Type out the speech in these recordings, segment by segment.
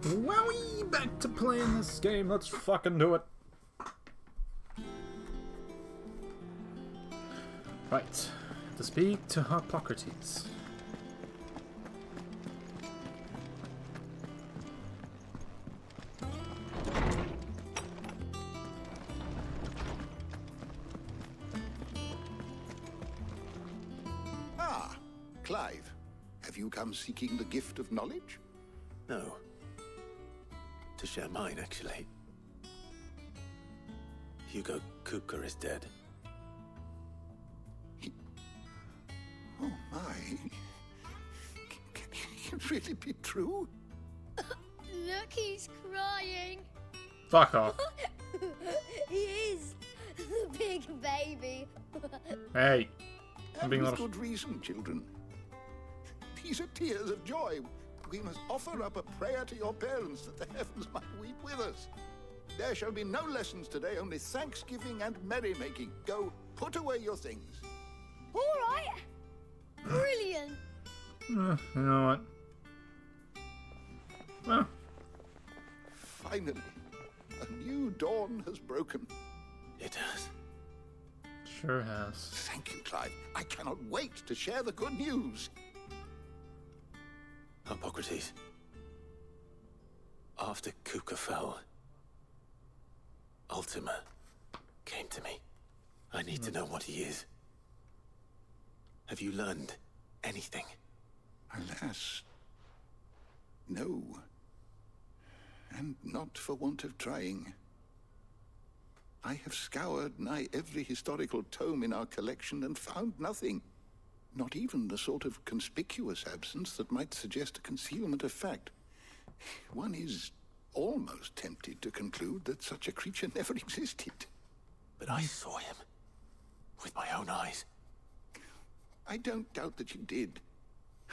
Wowie! Back to playing this game. Let's fucking do it. Right. To speak to Hippocrates. Ah, Clive. Have you come seeking the gift of knowledge? No. To share mine, actually. Hugo Kupka is dead. Oh my. Can it really be true? Look, he's crying. Fuck off. He is. The big baby. Hey. I'm And being a with little... good reason, children. These are tears of joy. We must offer up a prayer to your parents that the heavens might weep with us. There shall be no lessons today, only thanksgiving and merrymaking. Go, put away your things. All right. Brilliant. You know what? Well, Finally, a new dawn has broken. It has. sure has. Thank you, Clive. I cannot wait to share the good news. Hippocrates. After Kupka fell, Ultima came to me. I need to know what he is. Have you learned anything? Alas, no. And not for want of trying. I have scoured nigh every historical tome in our collection and found nothing. Not even the sort of conspicuous absence that might suggest a concealment of fact. One is almost tempted to conclude that such a creature never existed. But I saw him. With my own eyes. I don't doubt that you did.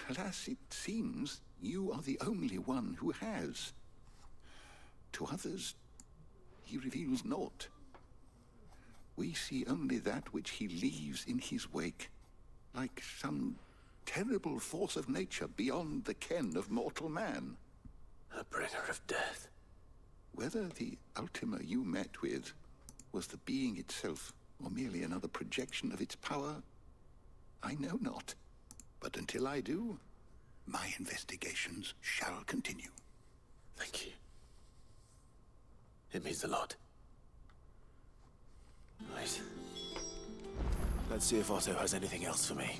Alas, it seems you are the only one who has. To others, he reveals naught. We see only that which he leaves in his wake, like some terrible force of nature beyond the ken of mortal man. A bringer of death. Whether the Ultima you met with was the being itself, or merely another projection of its power, I know not. But until I do, my investigations shall continue. Thank you. It means a lot. Right. Let's see if Otto has anything else for me.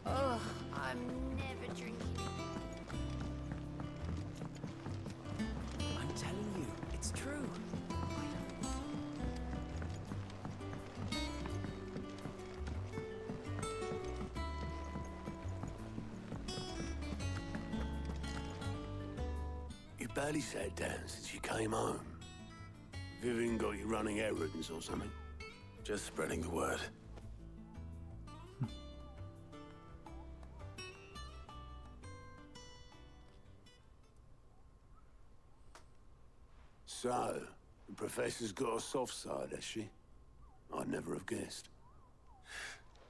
Oh, I'm never drinking. I'm telling you, it's true. You barely sat down since you came home. Vivian got you running errands or something? Just spreading the word. So, the professor's got a soft side, has she? I'd never have guessed.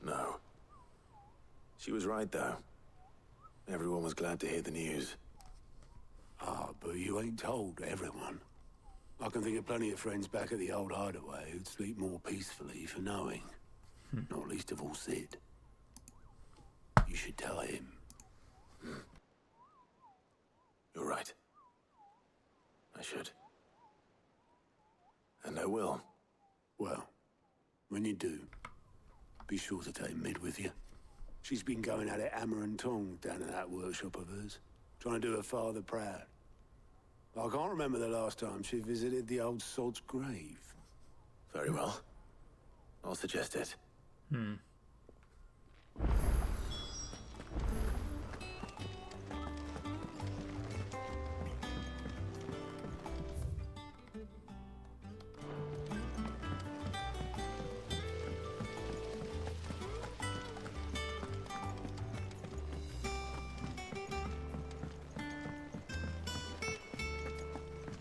No. She was right, though. Everyone was glad to hear the news. Ah, but you ain't told everyone. I can think of plenty of friends back at the old hideaway who'd sleep more peacefully for knowing. Not least of all Sid. You should tell him. You're right. I should. And I will. Well, when you do, be sure to take Mid with you. She's been going at it hammer and tong down at that workshop of hers, trying to do her father proud. I can't remember the last time she visited the old sod's grave. Very well. I'll suggest it.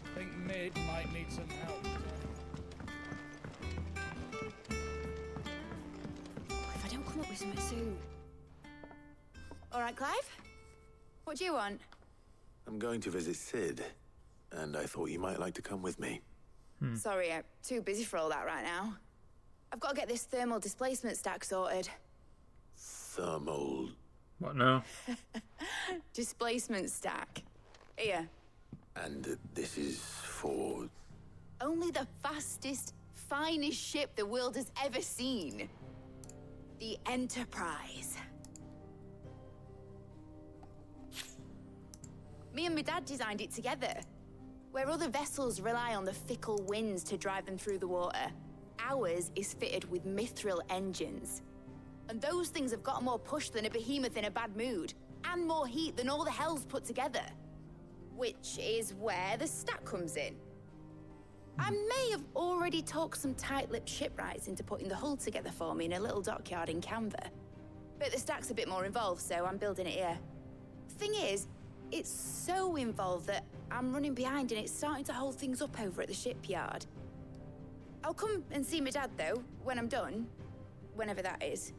I think Mid might need some help. If I don't come up with something soon. All right, Clive? What do you want? I'm going to visit Sid, and I thought you might like to come with me. Sorry, I'm too busy for all that right now. I've got to get this thermal displacement stack sorted. Thermal... What now? Displacement stack. Here. And this is for... Only the fastest, finest ship the world has ever seen. The Enterprise. Me and my dad designed it together. Where other vessels rely on the fickle winds to drive them through the water, ours is fitted with mithril engines. And those things have got more push than a behemoth in a bad mood, and more heat than all the hells put together. Which is where the stack comes in. I may have already talked some tight-lipped shipwrights into putting the hull together for me in a little dockyard in Canva. But the stack's a bit more involved, so I'm building it here. Thing is, it's so involved that I'm running behind and it's starting to hold things up over at the shipyard. I'll come and see my dad, though, when I'm done. Whenever that is.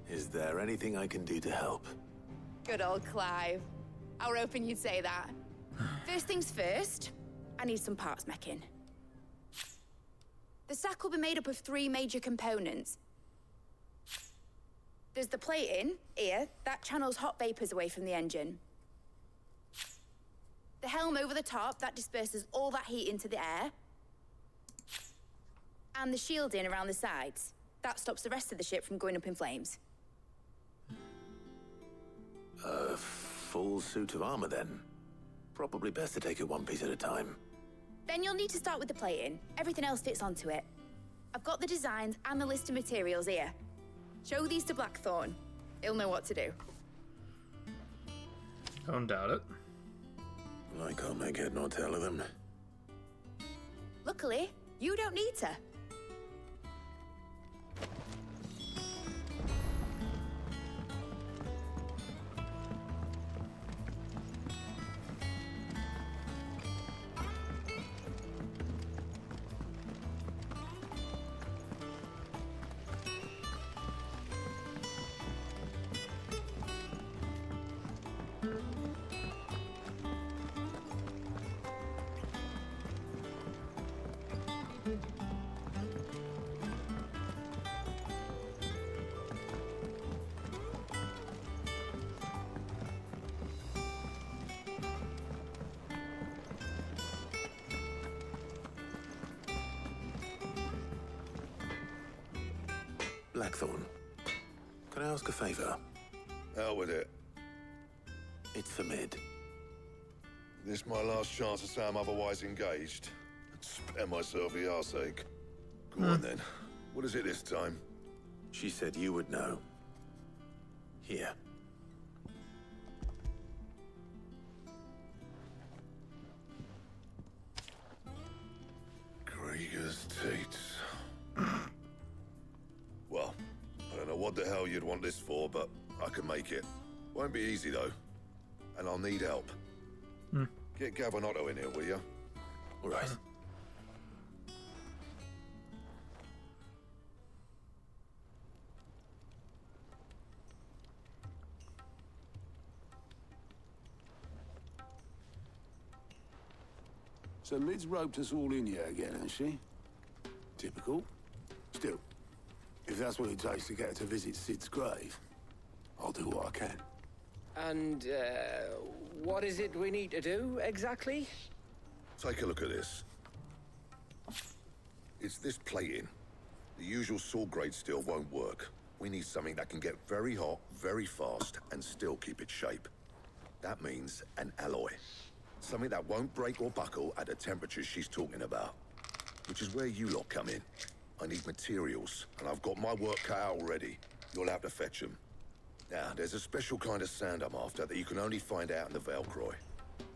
Is there anything I can do to help? Good old Clive. I were hoping you'd say that. First things first, I need some parts meching. The stack will be made up of 3 major components. There's the plating, here, that channels hot vapors away from the engine. The helm over the top, that disperses all that heat into the air. And the shielding around the sides. That stops the rest of the ship from going up in flames. A full suit of armor, then. Probably best to take it one piece at a time. Then you'll need to start with the plating. Everything else fits onto it. I've got the designs and the list of materials here. Show these to Blackthorn. He'll know what to do. Don't doubt it. I can't make head nor tail of them. Luckily, you don't need to. Blackthorn, can I ask a favor? Out with it. It's for Mid. This my last chance to say I'm otherwise engaged. Spare myself the arseache. Go on then. What is it this time? She said you would know. Here. Krieger's teats. Well, I don't know what the hell you'd want this for, but I can make it. Won't be easy though. And I'll need help. Get Gavanotto in here, will ya? All right. So Mid's roped us all in here again, has she? Typical. Still, if that's what it takes to get her to visit Sid's grave, I'll do what I can. And, what is it we need to do, exactly? Take a look at this. It's this plating. The usual saw grade steel won't work. We need something that can get very hot, very fast, and still keep its shape. That means an alloy. Something that won't break or buckle at the temperatures she's talking about. Which is where you lot come in. I need materials, and I've got my work cut out already. You'll have to fetch them. Now, there's a special kind of sand I'm after that you can only find out in the Valcroy.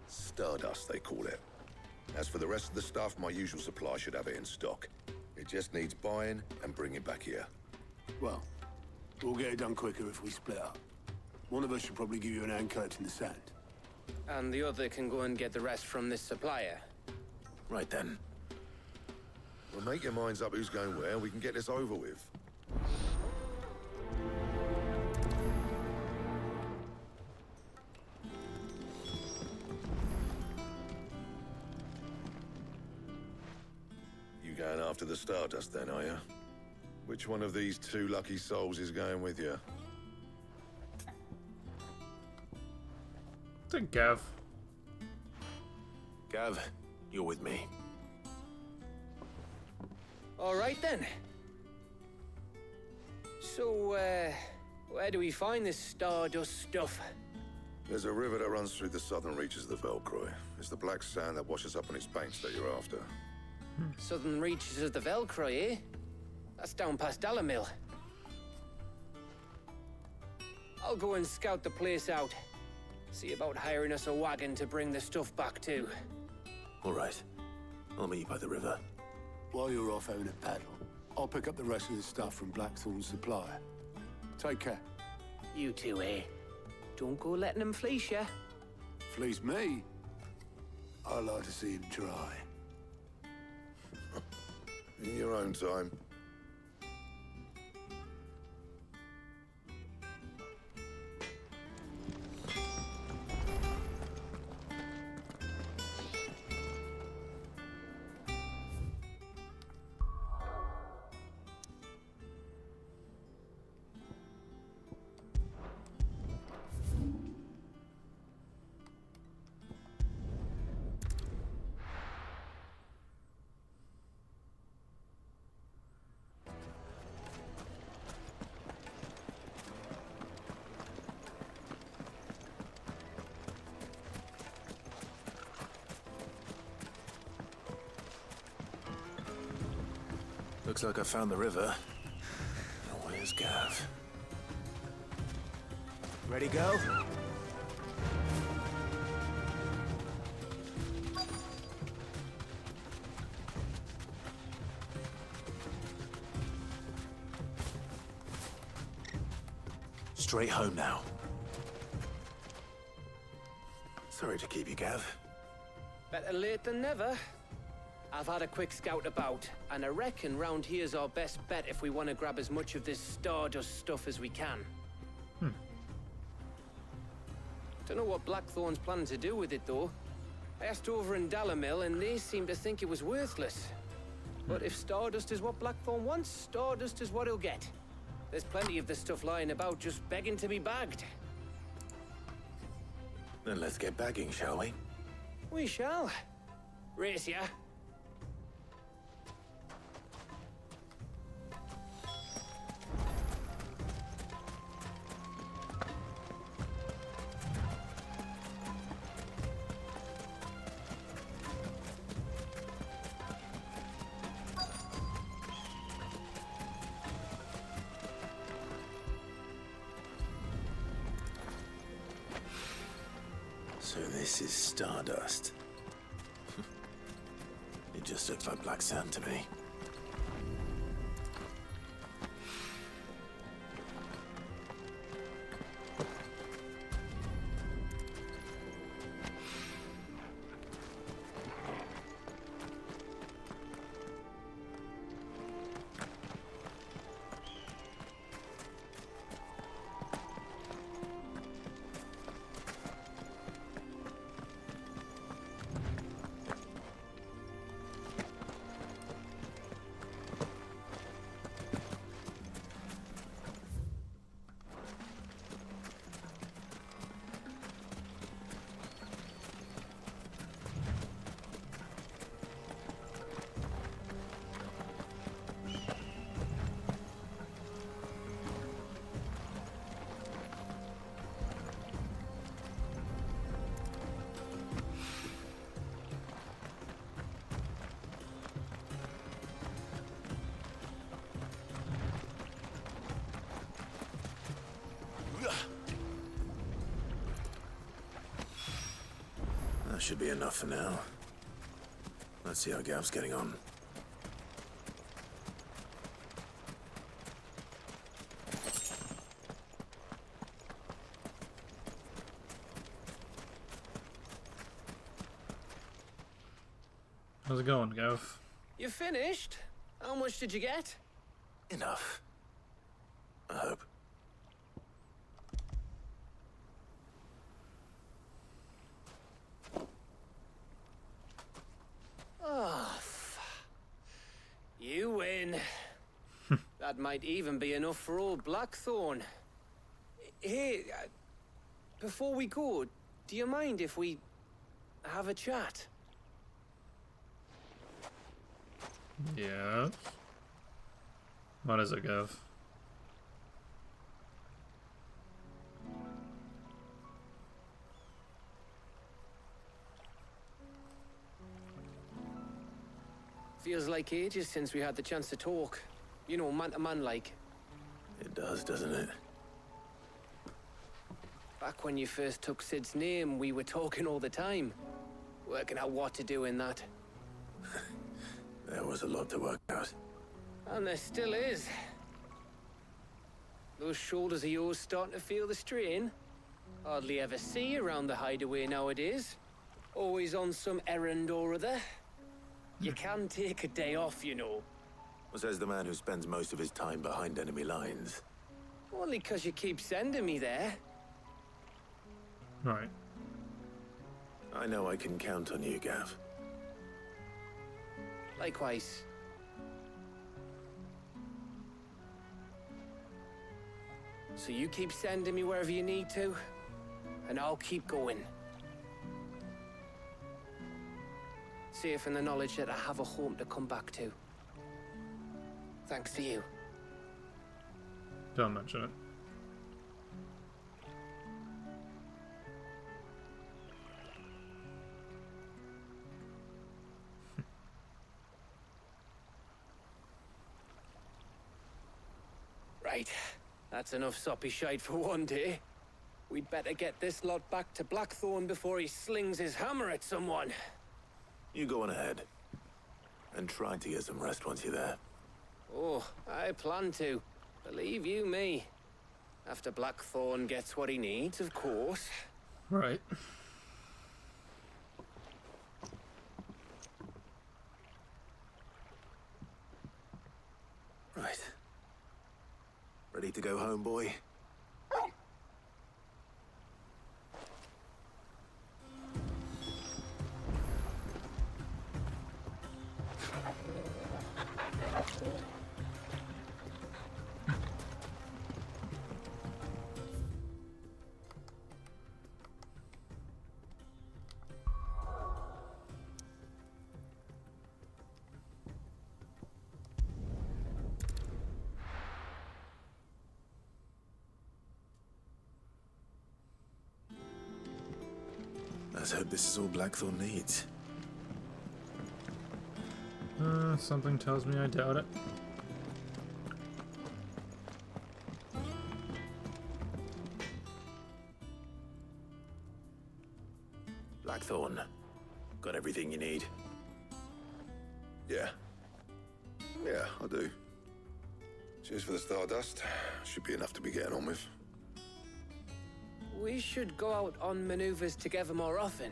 Stardust, they call it. As for the rest of the stuff, my usual supply should have it in stock. It just needs buying and bringing back here. Well, we'll get it done quicker if we split up. One of us should probably give you an hand collecting the sand. And the other can go and get the rest from this supplier. Right then. Well, make your minds up who's going where, and we can get this over with. after the Stardust then, are you? Which one of these two lucky souls is going with you? I think Gav. Gav, you're with me. All right then. So, where do we find this Stardust stuff? There's a river that runs through the southern reaches of the Velcroy. It's the black sand that washes up on its banks that you're after. Southern reaches of the Velcroy, eh? That's down past Dalamil. I'll go and scout the place out. See about hiring us a wagon to bring the stuff back to. All right. I'll meet you by the river. While you're off having a paddle, I'll pick up the rest of the stuff from Blackthorn's supply. Take care. You two, eh? Don't go letting them fleece ya. Fleece me? I like to see him try. In your own time. Looks like I found the river. Where's Gav? Ready, go? Straight home now. Sorry to keep you, Gav. Better late than never. I've had a quick scout about, and I reckon round here's our best bet if we want to grab as much of this Stardust stuff as we can. Don't know what Blackthorn's planning to do with it, though. I asked over in Dalamil, and they seem to think it was worthless. But if Stardust is what Blackthorn wants, Stardust is what he'll get. There's plenty of this stuff lying about, just begging to be bagged. Then let's get bagging, shall we? We shall. Race ya. So this is Stardust. It just looks like black sand to me. That should be enough for now. Let's see how Gav's getting on. How's it going, Gav? You finished? How much did you get? Enough. I hope. That might even be enough for old Blackthorn. Hey, before we go, do you mind if we have a chat? Yes. What is it, Gov? Feels like ages since we had the chance to talk. You know, man to man like. It does, doesn't it? Back when you first took Sid's name, we were talking all the time. Working out what to do in that. There was a lot to work out. And there still is. Those shoulders of yours starting to feel the strain? Hardly ever see you around the hideaway nowadays. Always on some errand or other. You can take a day off, you know. Says the man who spends most of his time behind enemy lines. Only 'cause you keep sending me there. Right. I know I can count on you, Gav. Likewise. So you keep sending me wherever you need to, and I'll keep going. Safe in the knowledge that I have a home to come back to. Thanks to you. Don't mention it. Right. That's enough soppy shite for one day. We'd better get this lot back to Blackthorn before he slings his hammer at someone. You go on ahead. And try to get some rest once you're there. Oh, I plan to. Believe you me. After Blackthorn gets what he needs, of course. Right. Right. Ready to go home, boy? Let's hope this is all Blackthorn needs. Something tells me I doubt it. Blackthorn, got everything you need? Yeah. Yeah, I do. Cheers for the stardust. Should be enough to be getting on with. We should go out on maneuvers together more often.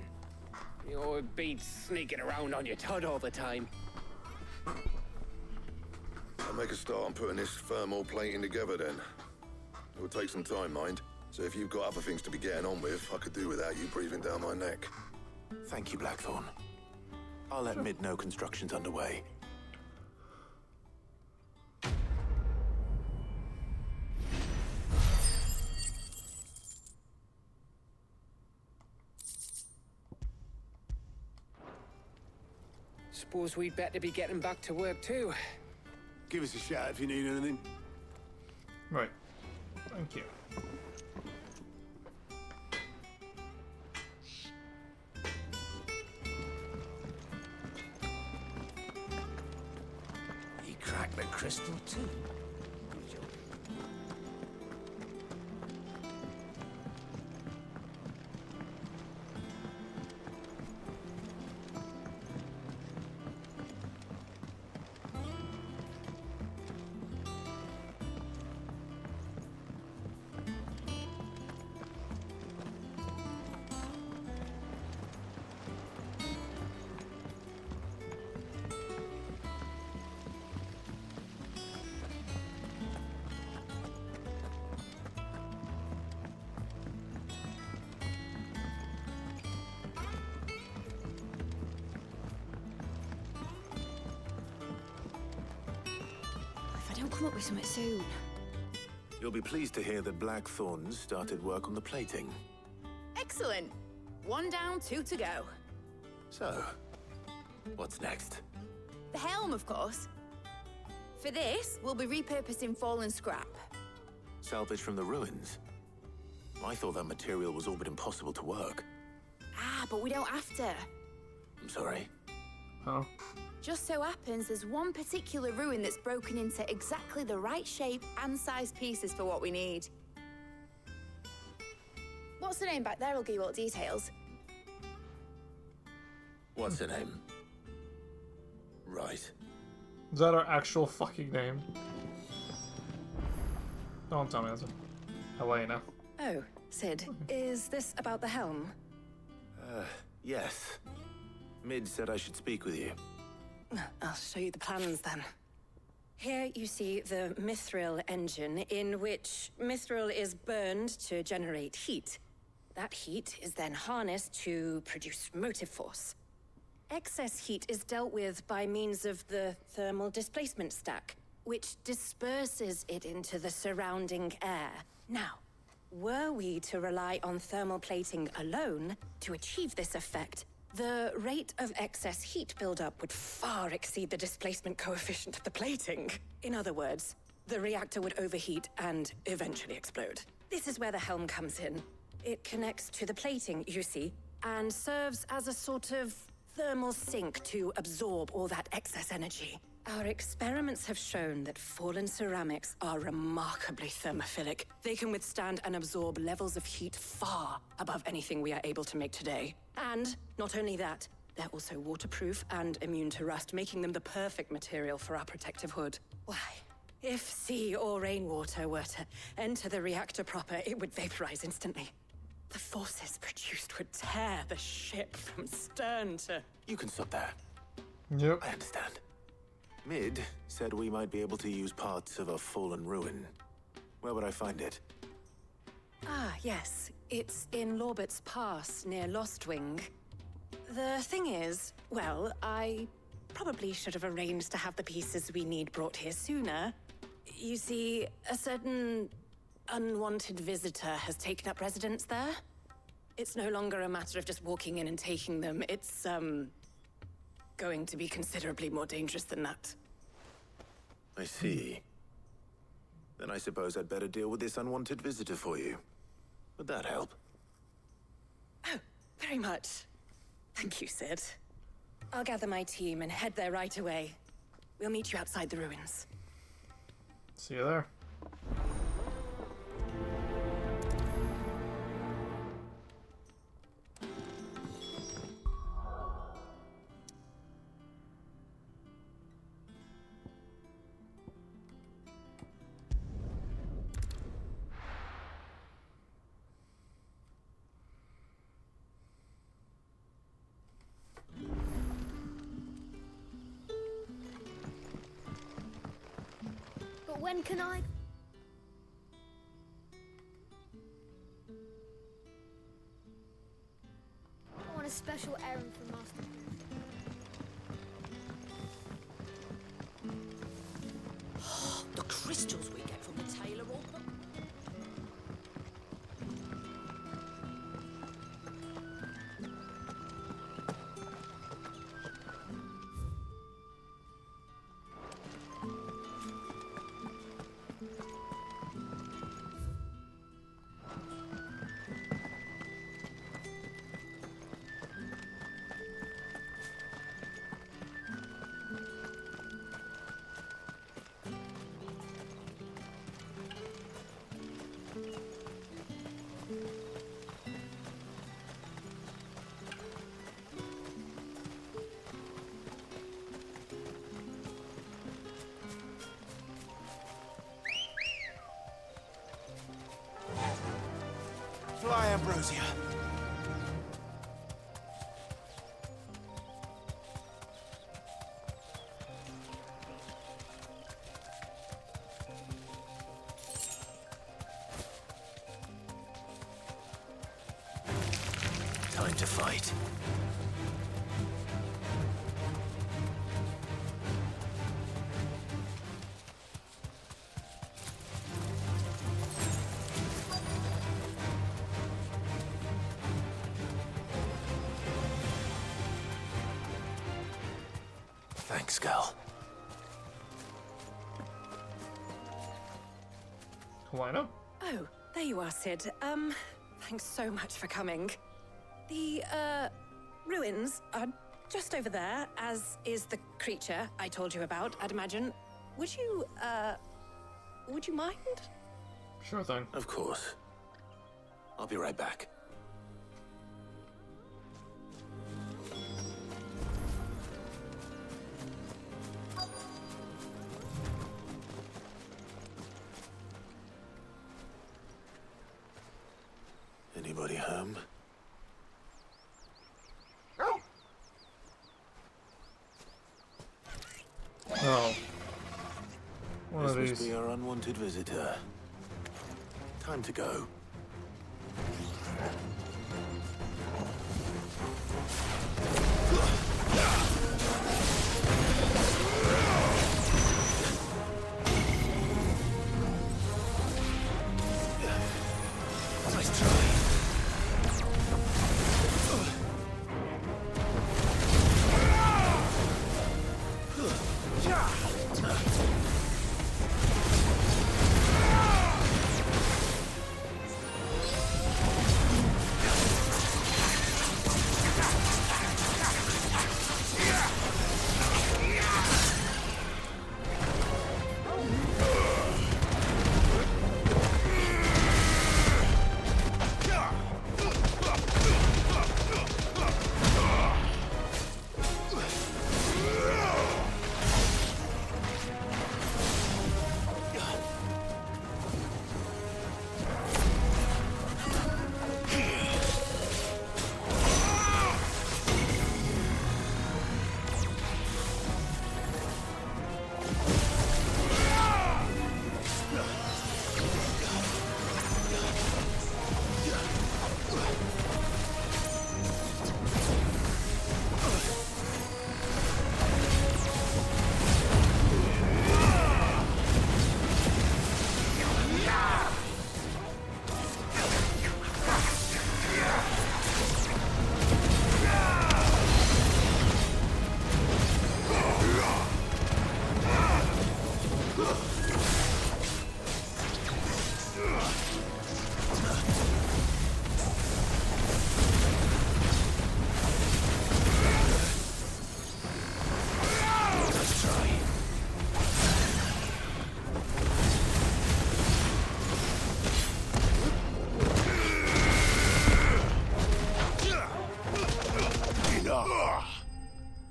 You know, it beats sneaking around on your Todd all the time. I'll make a start on putting this thermal plating together then. It will take some time, mind. So if you've got other things to be getting on with, I could do without you breathing down my neck. Thank you, Blackthorn. I'll let Mid know construction's underway. Suppose we'd better be getting back to work too. Give us a shout if you need anything. Right. Thank you. He cracked the crystal too. come up with something soon. You'll be pleased to hear that Blackthorn's started work on the plating. Excellent. 1 down, 2 to go. So, what's next? The helm, of course. For this, we'll be repurposing fallen scrap. Salvage from the ruins? I thought that material was all but impossible to work. Ah, but we don't have to. I'm sorry. Huh? Just so happens there's one particular ruin that's broken into exactly the right shape and size pieces for what we need. What's the name back there? I'll give you all the details. What's her name? Right. Is that our actual fucking name? Don't tell me that's Helena. Oh, Sid, is this about the helm? Yes. Mid said I should speak with you. I'll show you the plans then. Here you see the mithril engine, in which mithril is burned to generate heat. That heat is then harnessed to produce motive force. Excess heat is dealt with by means of the thermal displacement stack, which disperses it into the surrounding air. Now, were we to rely on thermal plating alone to achieve this effect, the rate of excess heat buildup would far exceed the displacement coefficient of the plating. In other words, the reactor would overheat and eventually explode. This is where the helm comes in. It connects to the plating, you see, and serves as a sort of thermal sink to absorb all that excess energy. Our experiments have shown that fallen ceramics are remarkably thermophilic. They can withstand and absorb levels of heat far above anything we are able to make today. And not only that, they're also waterproof and immune to rust, making them the perfect material for our protective hood. Why, if sea or rainwater were to enter the reactor proper, it would vaporize instantly. The forces produced would tear the ship from stern to... You can stop there. Yep. I understand. Mid said we might be able to use parts of a fallen ruin. Where would I find it? Ah, yes. It's in Lorbert's Pass, near Lostwing. The thing is, well, I probably should have arranged to have the pieces we need brought here sooner. You see, a certain unwanted visitor has taken up residence there. It's no longer a matter of just walking in and taking them. It's, going to be considerably more dangerous than that. I see. Then I suppose I'd better deal with this unwanted visitor for you. Would that help? Oh, very much. Thank you, Sid. I'll gather my team and head there right away. We'll meet you outside the ruins. See you there. But when can I? I want a special errand for Master. The crystals we get from the tailor all... Fly, Ambrosia. Time to fight. Thanks, girl. Helena? Oh, there you are, Sid. Thanks so much for coming. The, ruins are just over there, as is the creature I told you about, I'd imagine. Would you mind? Sure thing. Of course. I'll be right back. Anybody home? Oh. One of This must these. be our unwanted visitor. Time to go. Nice try.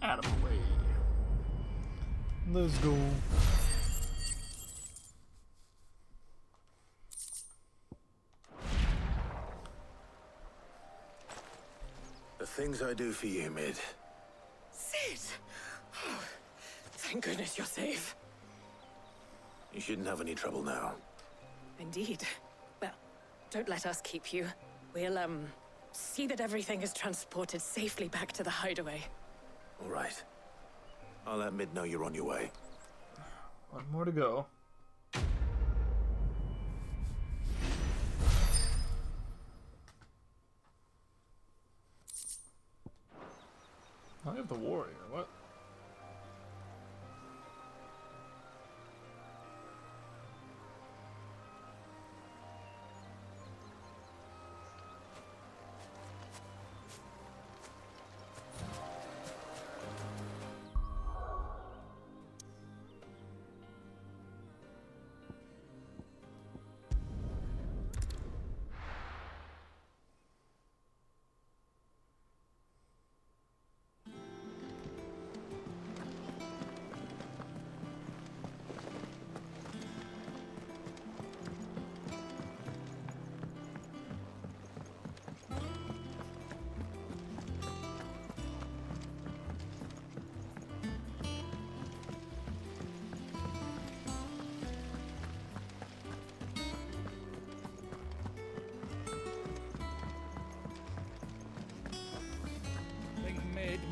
Out of the way. Let's go. The things I do for you, Mid. Sid! Oh, thank goodness you're safe. You shouldn't have any trouble now. Indeed. Well, don't let us keep you. We'll, see that everything is transported safely back to the hideaway. All right. I'll let Mid know you're on your way. One more to go. I have the warrior. What?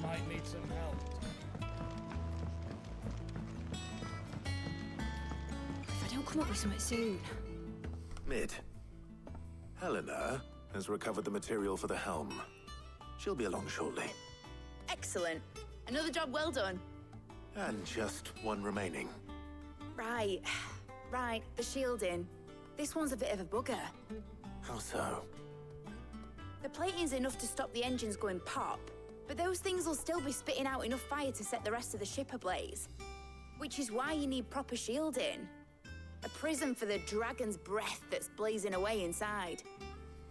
Might need some help. If I don't come up with something soon. Mid. Helena has recovered the material for the helm. She'll be along shortly. Excellent. Another job well done. And just one remaining. Right. Right, the shielding. This one's a bit of a bugger. How so? The plating's enough to stop the engines going pop, but those things will still be spitting out enough fire to set the rest of the ship ablaze. Which is why you need proper shielding. A prison for the dragon's breath that's blazing away inside.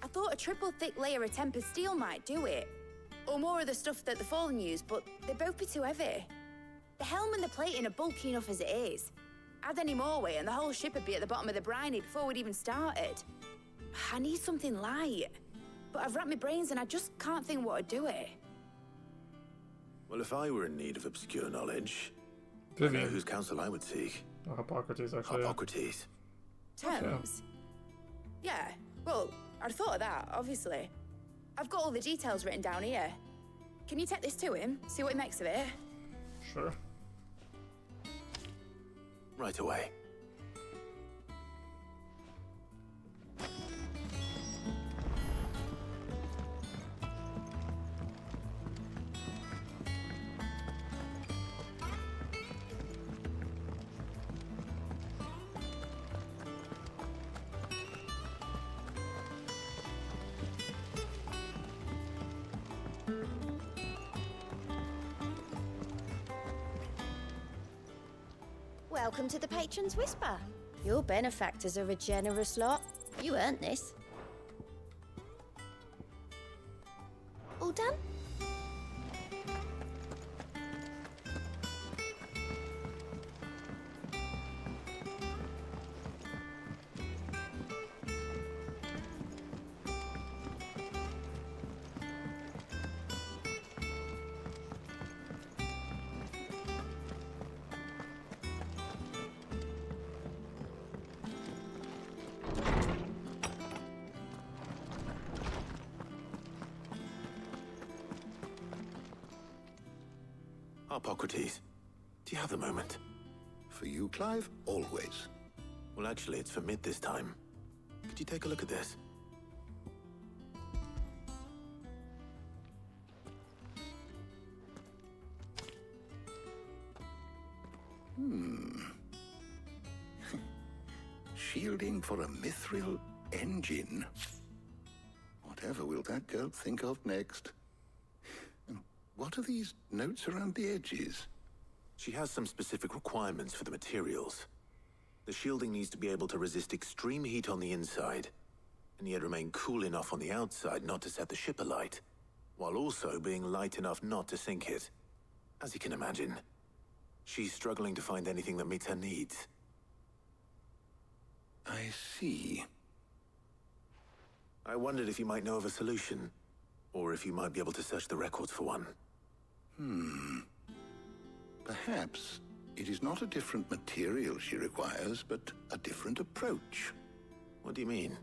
I thought a triple thick layer of tempered steel might do it. Or more of the stuff that the Fallen use, but they'd both be too heavy. The helm and the plating are bulky enough as it is. Add any more weight and the whole ship would be at the bottom of the briny before we'd even started. I need something light. But I've racked my brains and I just can't think what would do it. Well, if I were in need of obscure knowledge, I Vivian. know whose counsel I would seek. Hippocrates, actually. Hippocrates. Terms? Yeah, well, I'd thought of that, obviously. I've got all the details written down here. Can you take this to him, see what he makes of it? Sure. Right away. Welcome to the Patron's Whisper. Your benefactors are a generous lot. You earned this. All done? Hippocrates, do you have a moment? For you, Clive, always. Well, actually, it's for mid this time. Could you take a look at this? Shielding for a mithril engine. Whatever will that girl think of next? And what are these notes around the edges? She has some specific requirements for the materials. The shielding needs to be able to resist extreme heat on the inside, and yet remain cool enough on the outside not to set the ship alight, while also being light enough not to sink it. As you can imagine, she's struggling to find anything that meets her needs. I see. I wondered if you might know of a solution, or if you might be able to search the records for one. Perhaps it is not a different material she requires, but a different approach. What do you mean?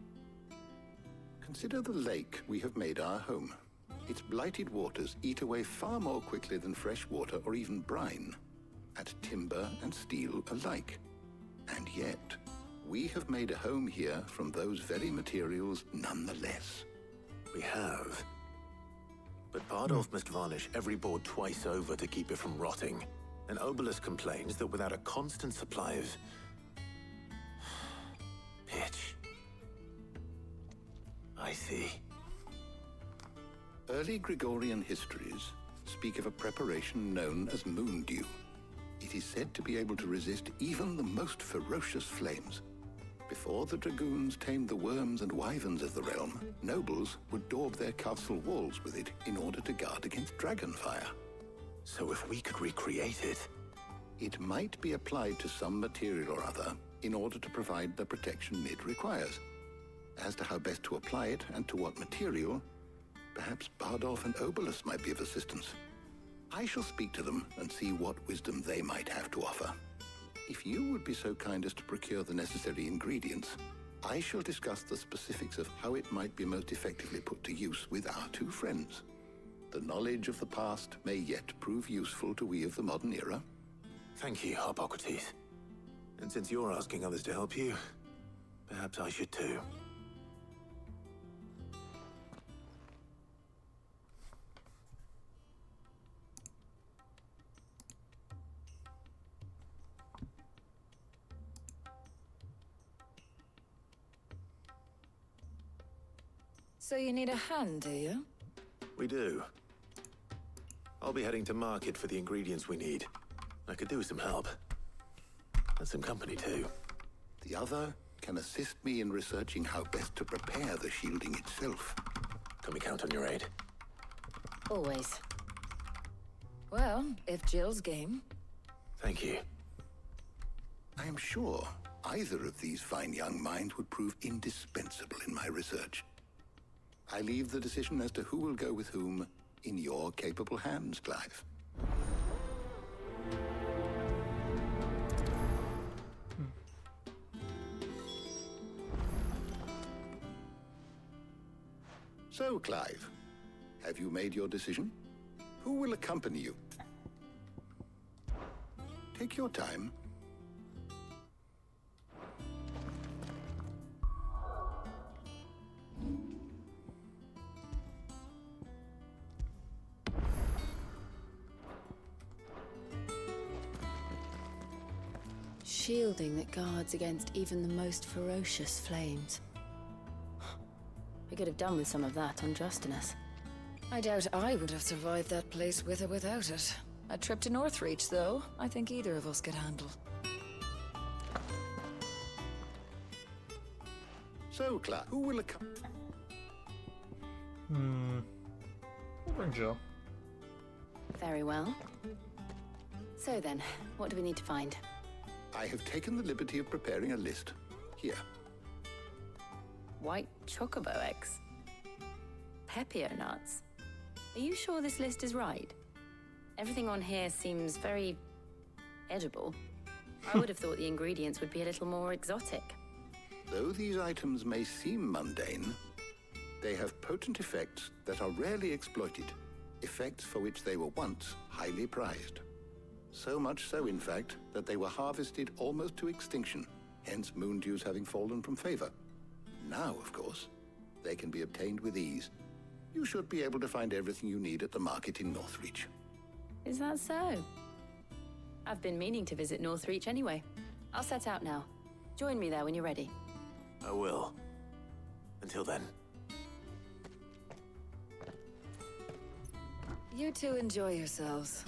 Consider the lake we have made our home. Its blighted waters eat away far more quickly than fresh water or even brine, at timber and steel alike. And yet, we have made a home here from those very materials nonetheless. We have. But Bardolph must varnish every board twice over to keep it from rotting. And Obelus complains that without a constant supply of pitch. I see. Early Gregorian histories speak of a preparation known as moon dew. It is said to be able to resist even the most ferocious flames. Before the dragoons tamed the worms and wyverns of the realm, nobles would daub their castle walls with it in order to guard against dragon fire. So if we could recreate it... It might be applied to some material or other in order to provide the protection Mid requires. As to how best to apply it and to what material, perhaps Bardolph and Obelus might be of assistance. I shall speak to them and see what wisdom they might have to offer. If you would be so kind as to procure the necessary ingredients, I shall discuss the specifics of how it might be most effectively put to use with our two friends. The knowledge of the past may yet prove useful to we of the modern era. Thank you, Hippocrates. And since you're asking others to help you, perhaps I should too. So you need a hand, do you? We do. I'll be heading to market for the ingredients we need. I could do with some help. And some company, too. The other can assist me in researching how best to prepare the shielding itself. Can we count on your aid? Always. Well, if Jill's game. Thank you. I am sure either of these fine young minds would prove indispensable in my research. I leave the decision as to who will go with whom in your capable hands, Clive. So, Clive, have you made your decision? Who will accompany you? Take your time. Shielding that guards against even the most ferocious flames. We could have done with some of that on Justinus. I doubt I would have survived that place with or without it. A trip to Northreach, though, I think either of us could handle. So, Clive, who will accompany? We'll bring Jill. Very well. So then, what do we need to find? I have taken the liberty of preparing a list. Here. White chocobo eggs. Pepio nuts. Are you sure this list is right? Everything on here seems very edible. I would have thought the ingredients would be a little more exotic. Though these items may seem mundane, they have potent effects that are rarely exploited, effects for which they were once highly prized. So much so, in fact, that they were harvested almost to extinction, hence moon dews having fallen from favor. Now, of course, they can be obtained with ease. You should be able to find everything you need at the market in Northreach. Is that so? I've been meaning to visit Northreach anyway. I'll set out now. Join me there when you're ready. I will. Until then. You two enjoy yourselves.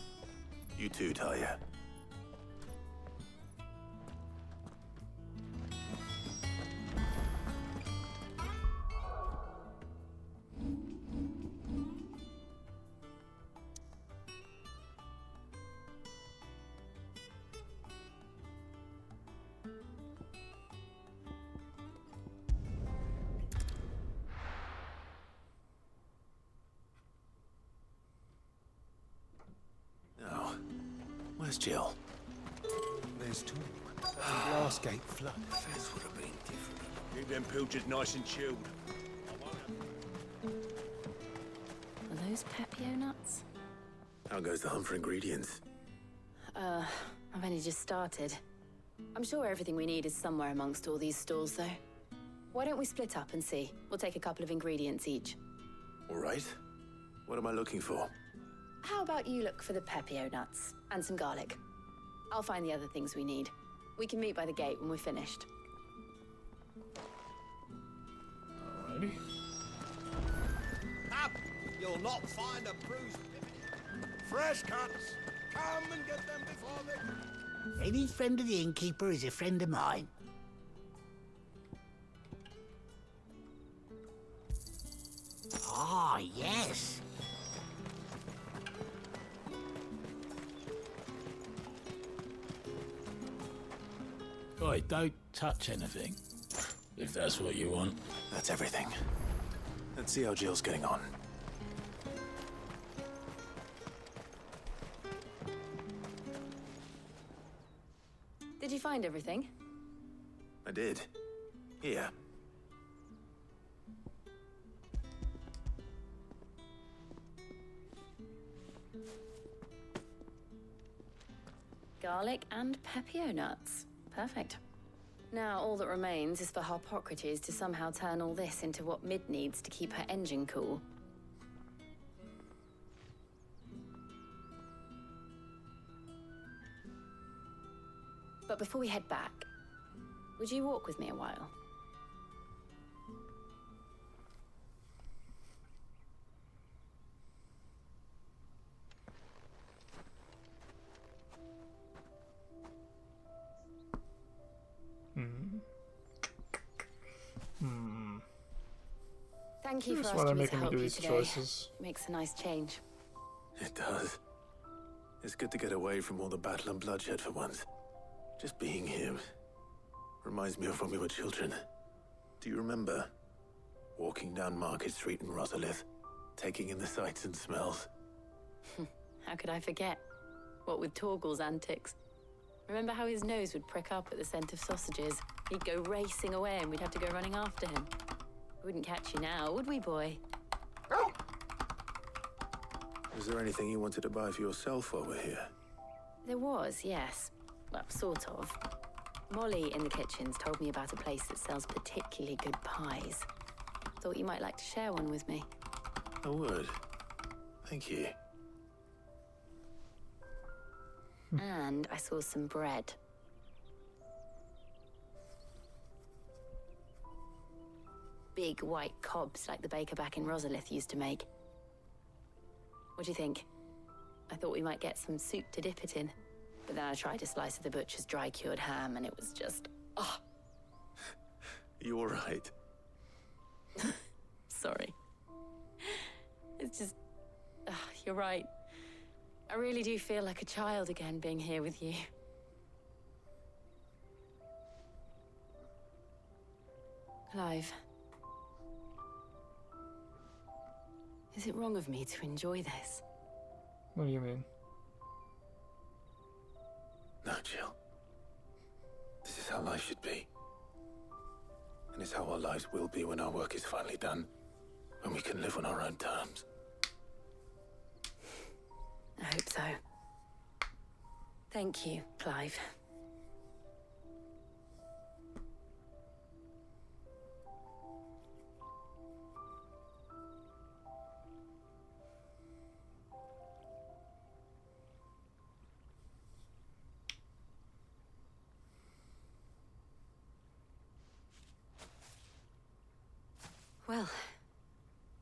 You too, Talia. Now, where's Jill? There's talk. Glassgate flood. This would have been different. Keep them pilchards nice and chilled. Are those Pepio nuts? How goes the hunt for ingredients? I've only just started. I'm sure everything we need is somewhere amongst all these stalls, though. Why don't we split up and see? We'll take a couple of ingredients each. All right. What am I looking for? How about you look for the Pepio nuts and some garlic? I'll find the other things we need. We can meet by the gate when we're finished. Alrighty. Up! You'll not find a bruised pivot. Fresh cuts! Come and get them before they... Any friend of the innkeeper is a friend of mine. Ah, yes. Oi, don't touch anything. If that's what you want. That's everything. Let's see how Jill's getting on. Did you find everything? I did. Here. Garlic and Pepio nuts. Perfect. Now all that remains is for Harpocrates to somehow turn all this into what Mid needs to keep her engine cool. But before we head back, would you walk with me a while? Thank you for That's why asking they're me to making me help do you these today. choices. Makes a nice change. It does. It's good to get away from all the battle and bloodshed for once. Just being here reminds me of when we were children. Do you remember? Walking down Market Street in Rosalith, taking in the sights and smells. How could I forget? What with Torgal's antics. Remember how his nose would prick up at the scent of sausages? He'd go racing away and we'd have to go running after him. We wouldn't catch you now, would we, boy? Was there anything you wanted to buy for yourself while we're here? There was, yes. Well, sort of. Molly in the kitchens told me about a place that sells particularly good pies. Thought you might like to share one with me. I would. Thank you. And I saw some bread. Big white cobs like the baker back in Rosalith used to make. What do you think? I thought we might get some soup to dip it in. But then I tried a slice of the butcher's dry-cured ham and it was just... oh. You all right? Sorry. It's just... you're right. I really do feel like a child again being here with you. Clive. Is it wrong of me to enjoy this? What do you mean? No, Jill. This is how life should be. And it's how our lives will be when our work is finally done. When we can live on our own terms. I hope so. Thank you, Clive. Well,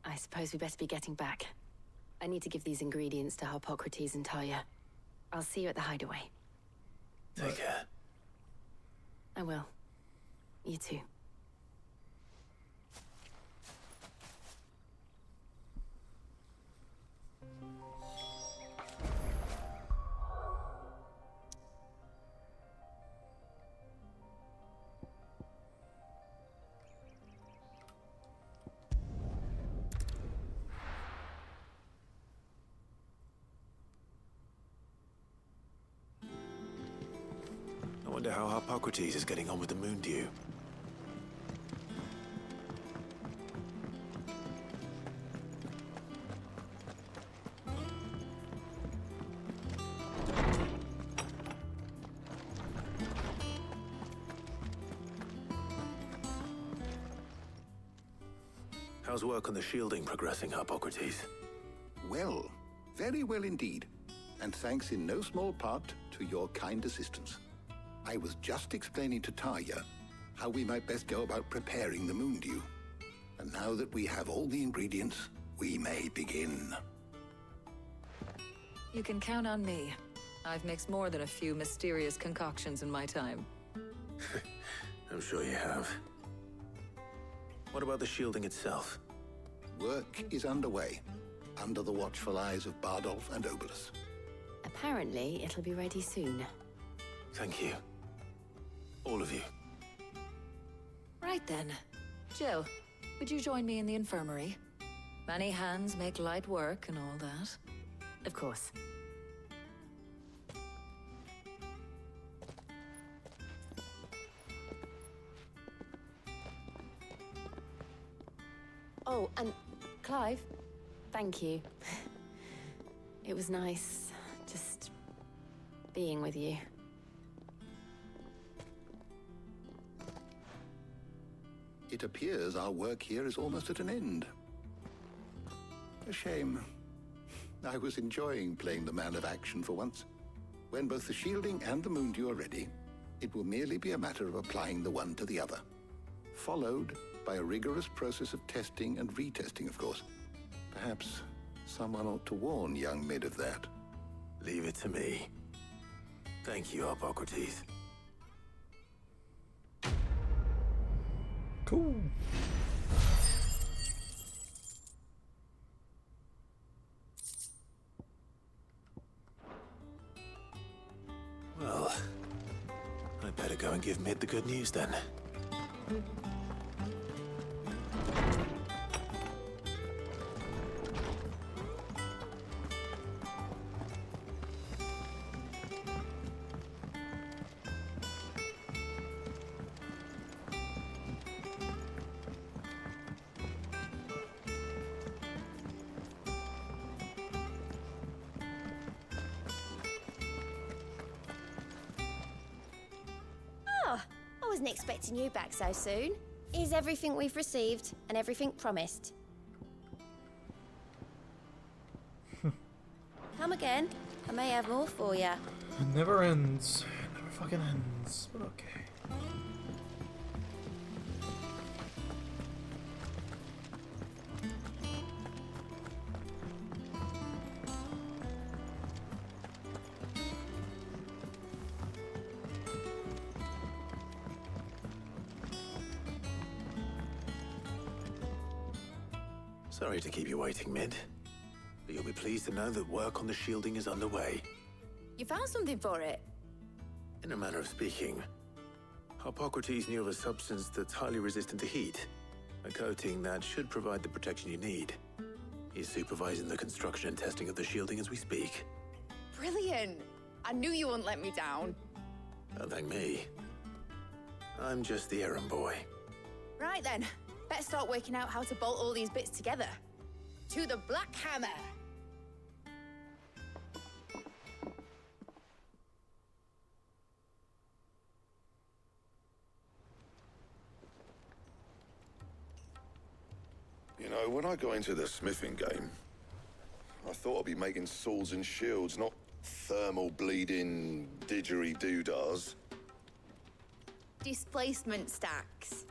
I suppose we better be getting back. I need to give these ingredients to Harpocrates and Talia. I'll see you at the hideaway. Take care. I will. You too. I wonder how Harpocrates is getting on with the moon dew. How's work on the shielding progressing, Harpocrates? Well, very well indeed. And thanks in no small part to your kind assistance. I was just explaining to Talia how we might best go about preparing the moon dew. And now that we have all the ingredients, we may begin. You can count on me. I've mixed more than a few mysterious concoctions in my time. I'm sure you have. What about the shielding itself? Work is underway, under the watchful eyes of Bardolph and Obolus. Apparently, it'll be ready soon. Thank you. All of you. Right then. Jill, would you join me in the infirmary? Many hands make light work and all that. Of course. Oh, and Clive, thank you. It was nice just being with you. It appears our work here is almost at an end. A shame. I was enjoying playing the man of action for once. When both the shielding and the moon dew are ready, it will merely be a matter of applying the one to the other. Followed by a rigorous process of testing and retesting, of course. Perhaps someone ought to warn young Mid of that. Leave it to me. Thank you, Harpocrates. Cool. Better go and give Mid the good news then. Oh, I wasn't expecting you back so soon. Here's everything we've received and everything promised. Come again. I may have more for you. It never ends. It never fucking ends. But okay. Sorry to keep you waiting, Mid. But you'll be pleased to know that work on the shielding is underway. You found something for it? In a manner of speaking, Hippocrates knew of a substance that's highly resistant to heat. A coating that should provide the protection you need. He's supervising the construction and testing of the shielding as we speak. Brilliant! I knew you wouldn't let me down. Don't thank me. I'm just the errand boy. Right then, better start working out how to bolt all these bits together. To the Black Hammer! You know, when I got into the smithing game, I thought I'd be making swords and shields, not thermal bleeding didgeridoo-dahs. Displacement stacks.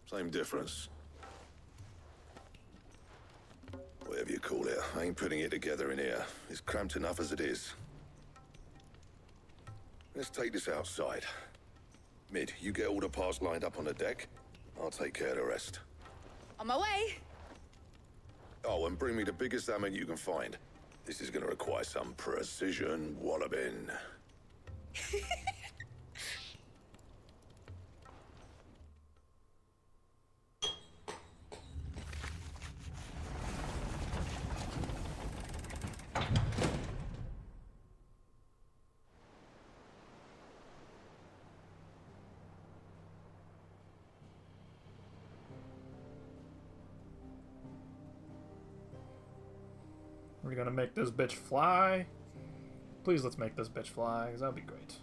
Same difference. Whatever you call it, I ain't putting it together in here. It's cramped enough as it is. Let's take this outside. Mid, you get all the parts lined up on the deck. I'll take care of the rest. On my way! Oh, and bring me the biggest hammer you can find. This is gonna require some precision walloping. We're gonna make this bitch fly. Please let's make this bitch fly, because that would be great.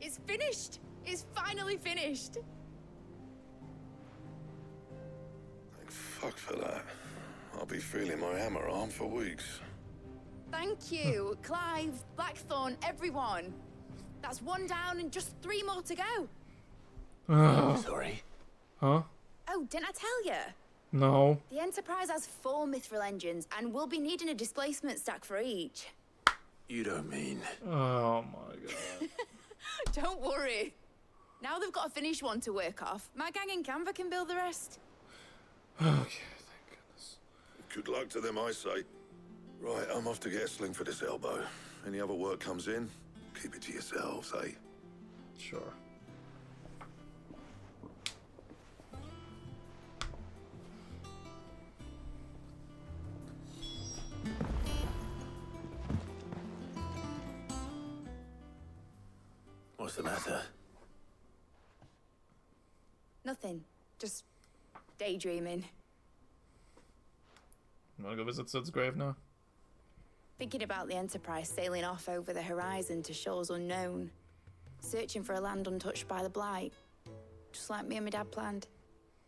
It's finished! It's finally finished! Thank fuck for that. I'll be feeling my hammer arm for weeks. Thank you, Clive, Blackthorn, everyone. That's one down and just 3 more to go. Sorry. Huh? Oh, didn't I tell you? No. The Enterprise has 4 mithril engines, and we'll be needing a displacement stack for each. You don't mean... Oh my god. Don't worry. Now they've got a finished one to work off. My gang in Canva can build the rest. Okay, thank goodness. Good luck to them, I say. Right, I'm off to get a sling for this elbow. Any other work comes in, keep it to yourselves, eh? Sure. What's the matter? Nothing. Just daydreaming. You wanna go visit Sid's grave now? Thinking about the Enterprise sailing off over the horizon to shores unknown. Searching for a land untouched by the Blight. Just like me and my dad planned.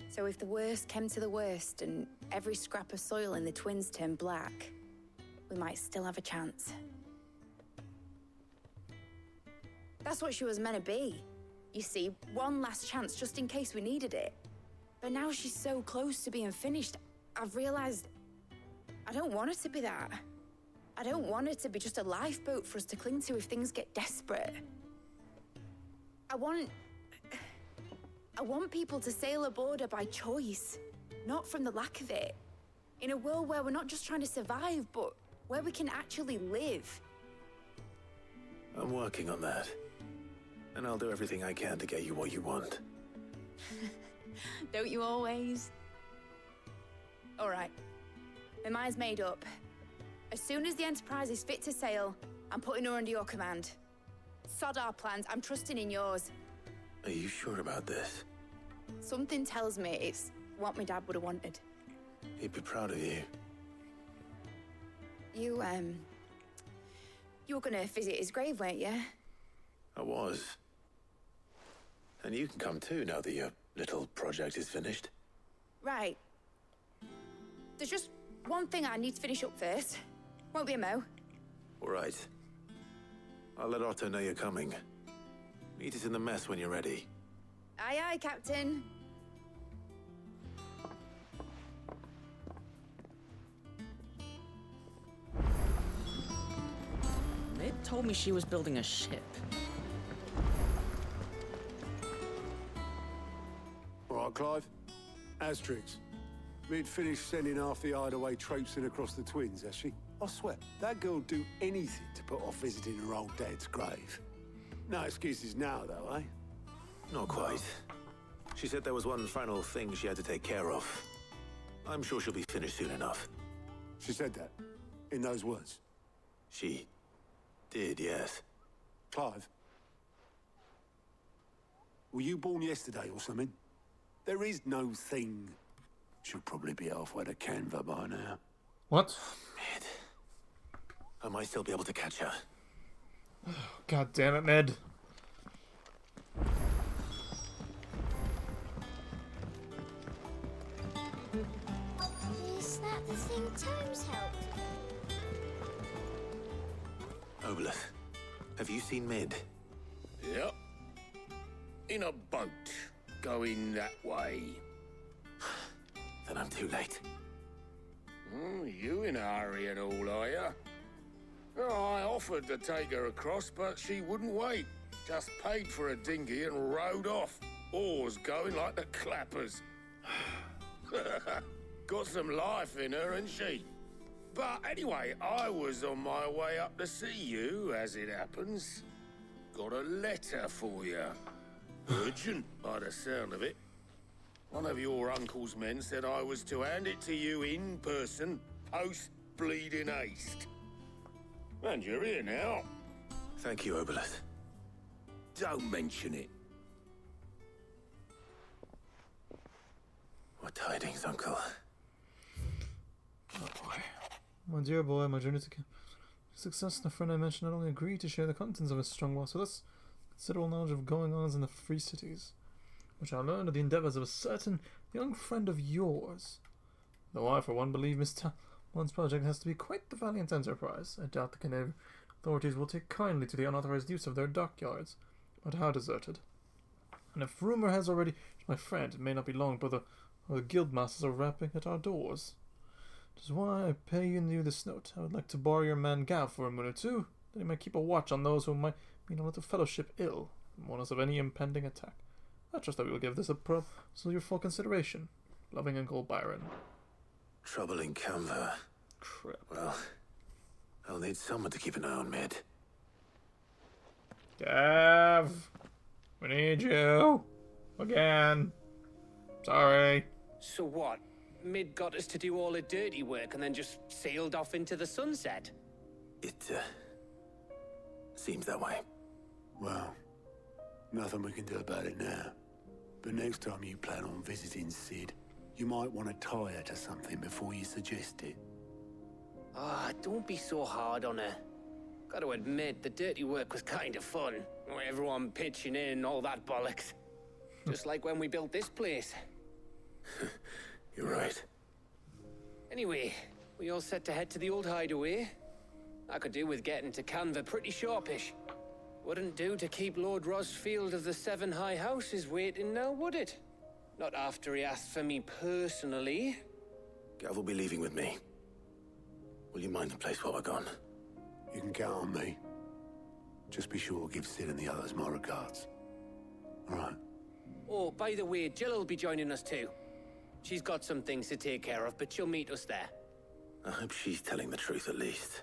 So if the worst came to the worst and every scrap of soil in the Twins turned black, we might still have a chance. That's what she was meant to be. You see, one last chance just in case we needed it. But now she's so close to being finished, I've realized I don't want it to be that. I don't want it to be just a lifeboat for us to cling to if things get desperate. I want people to sail aboard her by choice, not from the lack of it. In a world where we're not just trying to survive, but where we can actually live. I'm working on that. And I'll do everything I can to get you what you want. Don't you always? All right. My mind's made up. As soon as the Enterprise is fit to sail, I'm putting her under your command. Sod our plans, I'm trusting in yours. Are you sure about this? Something tells me it's what my dad would have wanted. He'd be proud of you. You were gonna visit his grave, weren't you? I was. And you can come too now that your little project is finished. Right. There's just one thing I need to finish up first. Won't be a mo. All right. I'll let Otto know you're coming. Meet us in the mess when you're ready. Aye, aye, Captain. Mid told me she was building a ship. All right, Clive. Asterix. Mid finished sending half the hideaway traipsing across the twins, has she? I swear, that girl'd do anything to put off visiting her old dad's grave. No excuses now, though, eh? Not quite. She said there was one final thing she had to take care of. I'm sure she'll be finished soon enough. She said that? In those words? She did, yes. Clive? Were you born yesterday or something? There is no thing. She'll probably be halfway to Canva by now. What? Mid. I might still be able to catch her. God damn it, Ned. Is that the thing Tomes helped? Obelus, have you seen Mid? Yep. In a boat, going that way. Then I'm too late. You in a hurry and all, are ya? Oh, I offered to take her across, but she wouldn't wait. Just paid for a dinghy and rowed off. Oars going like the clappers. Got some life in her, ain't she? But anyway, I was on my way up to see you, as it happens. Got a letter for you. Urgent, by the sound of it. One of your uncle's men said I was to hand it to you in person, post-bleeding haste. And you're here now. Thank you, Obelus. Don't mention it. What tidings, Uncle? Oh boy. My dear boy, my journey to success and a friend I mentioned not only agreed to share the contents of his strong will, so that's considerable knowledge of going-ons in the free cities, which I learned of the endeavours of a certain young friend of yours. Though I, for one, believe Miss Talmon's project has to be quite the valiant enterprise. I doubt the Canadian authorities will take kindly to the unauthorized use of their dockyards, but how deserted. And if rumour has already reached my friend, it may not be long before the guild masters are rapping at our doors. Which is why I pay you this note. I would like to borrow your man Gav for a moon or two, that he might keep a watch on those who might mean a little fellowship ill, and warn us of any impending attack. I trust that we will give this a proposal your full consideration. Loving Uncle Byron. Trouble in Canva. Crap. Well, I'll need someone to keep an eye on Mid. Gav! We need you! Again! Sorry. So what? Mid got us to do all the dirty work and then just sailed off into the sunset? It, seems that way. Well, nothing we can do about it now. But next time you plan on visiting Sid, you might want to tie her to something before you suggest it. Ah, don't be so hard on her. Gotta admit, the dirty work was kind of fun. Everyone pitching in, all that bollocks. Just like when we built this place. You're right. Anyway, we all set to head to the old hideaway. I could do with getting to Canva pretty sharpish. Wouldn't do to keep Lord Rosfield of the Seven High Houses waiting now, would it? Not after he asked for me personally. Gav will be leaving with me. Will you mind the place while we're gone? You can count on me. Just be sure to give Sid and the others my regards. All right. Oh, by the way, Jill will be joining us too. She's got some things to take care of, but she'll meet us there. I hope she's telling the truth at least.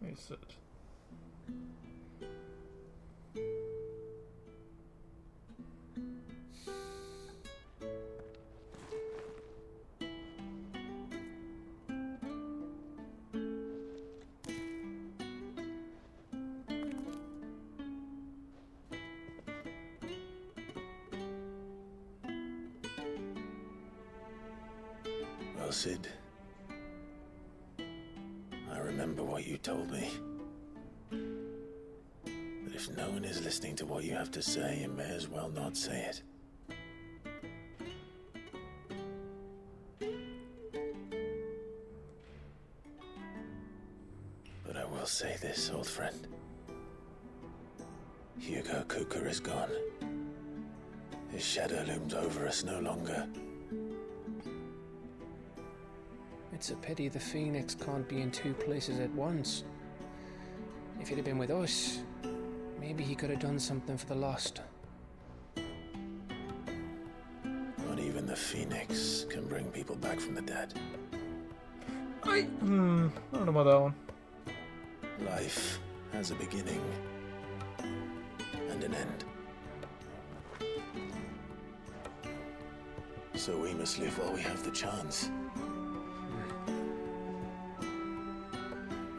He said. Well, Sid, I remember what you told me. But if no one is listening to what you have to say, you may as well not say it. But I will say this, old friend. Hugo Kuka is gone. His shadow looms over us no longer. It's a pity the Phoenix can't be in two places at once. If he'd have been with us, maybe he could have done something for the lost. Not even the Phoenix can bring people back from the dead. I don't know about that one. Life has a beginning and an end. So we must live while we have the chance.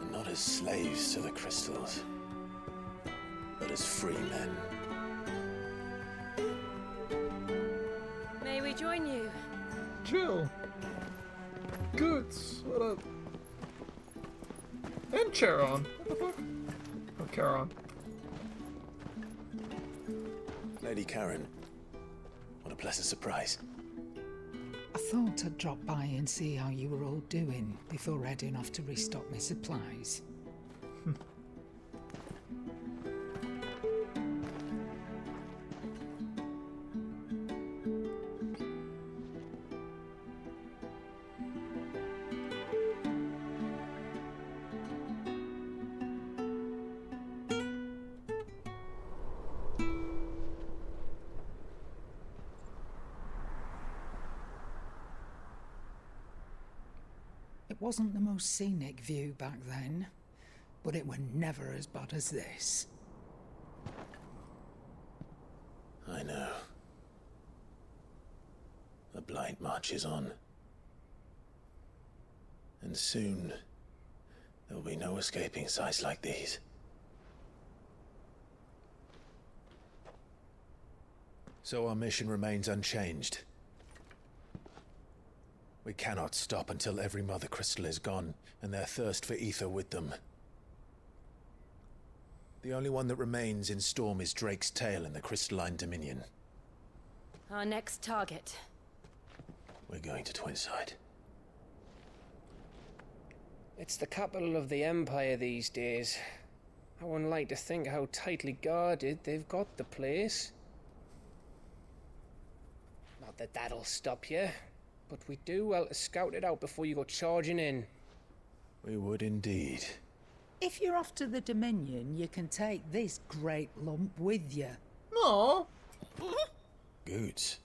And not as slaves to the crystals, but as free men. May we join you? Jill. Good. What up? And Charon. What the fuck? Oh, Charon. Lady Karen, what a pleasant surprise. I thought I'd drop by and see how you were all doing before heading off to restock my supplies. It wasn't the most scenic view back then, but it were never as bad as this. I know. The blight marches on. And soon, there will be no escaping sights like these. So our mission remains unchanged. We cannot stop until every Mother Crystal is gone, and their thirst for ether with them. The only one that remains in Storm is Drake's Tail in the Crystalline Dominion. Our next target. We're going to Twinside. It's the capital of the Empire these days. I wouldn't like to think how tightly guarded they've got the place. Not that that'll stop you, but we do well to scout it out before you go charging in. We would indeed. If you're off to the Dominion, you can take this great lump with you. No. Goods.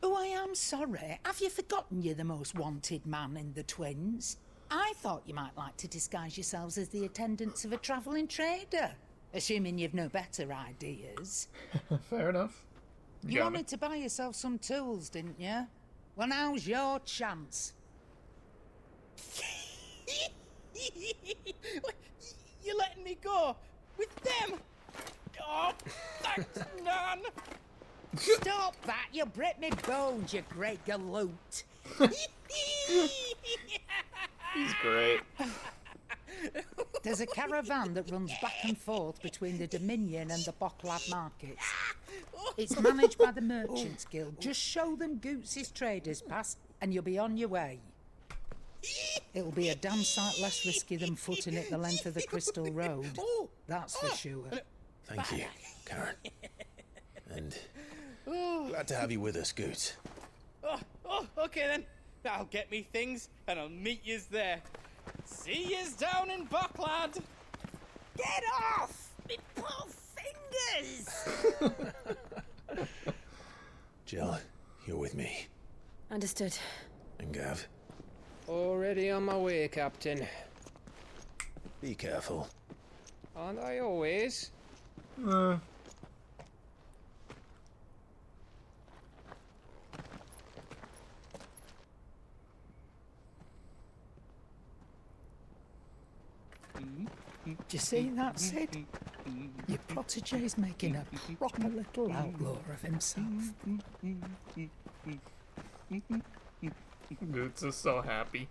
Oh, I am sorry. Have you forgotten you're the most wanted man in the Twins? I thought you might like to disguise yourselves as the attendants of a travelling trader, assuming you've no better ideas. Fair enough. You wanted to buy yourself some tools, didn't you? Well, now's your chance. You're letting me go with them? Oh, thanks, Nan. Stop that! You'll break me bones, you great galoot. He's great. There's a caravan that runs back and forth between the Dominion and the Bocklab markets. It's managed by the Merchants Guild. Just show them Goots' traders pass and you'll be on your way. It'll be a damn sight less risky than footing it the length of the Crystal Road. That's for sure. Thank you, Karen. And glad to have you with us, Goot. Okay then. I'll get me things and I'll meet yous there. See yous down in Buckland. Get off! Me poor fingers! Jill, you're with me. Understood. And Gav, Already on my way, Captain. be careful. Aren't I always? Do you see that, Sid? Your protege's making a proper little outlaw of himself. Boots is so happy.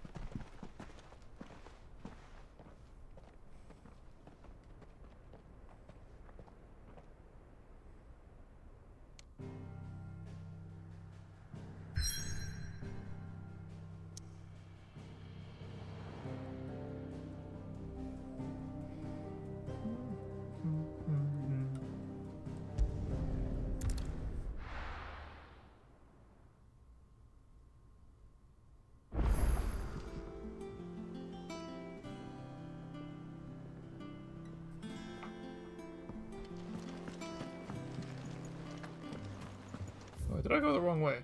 Did I go the wrong way?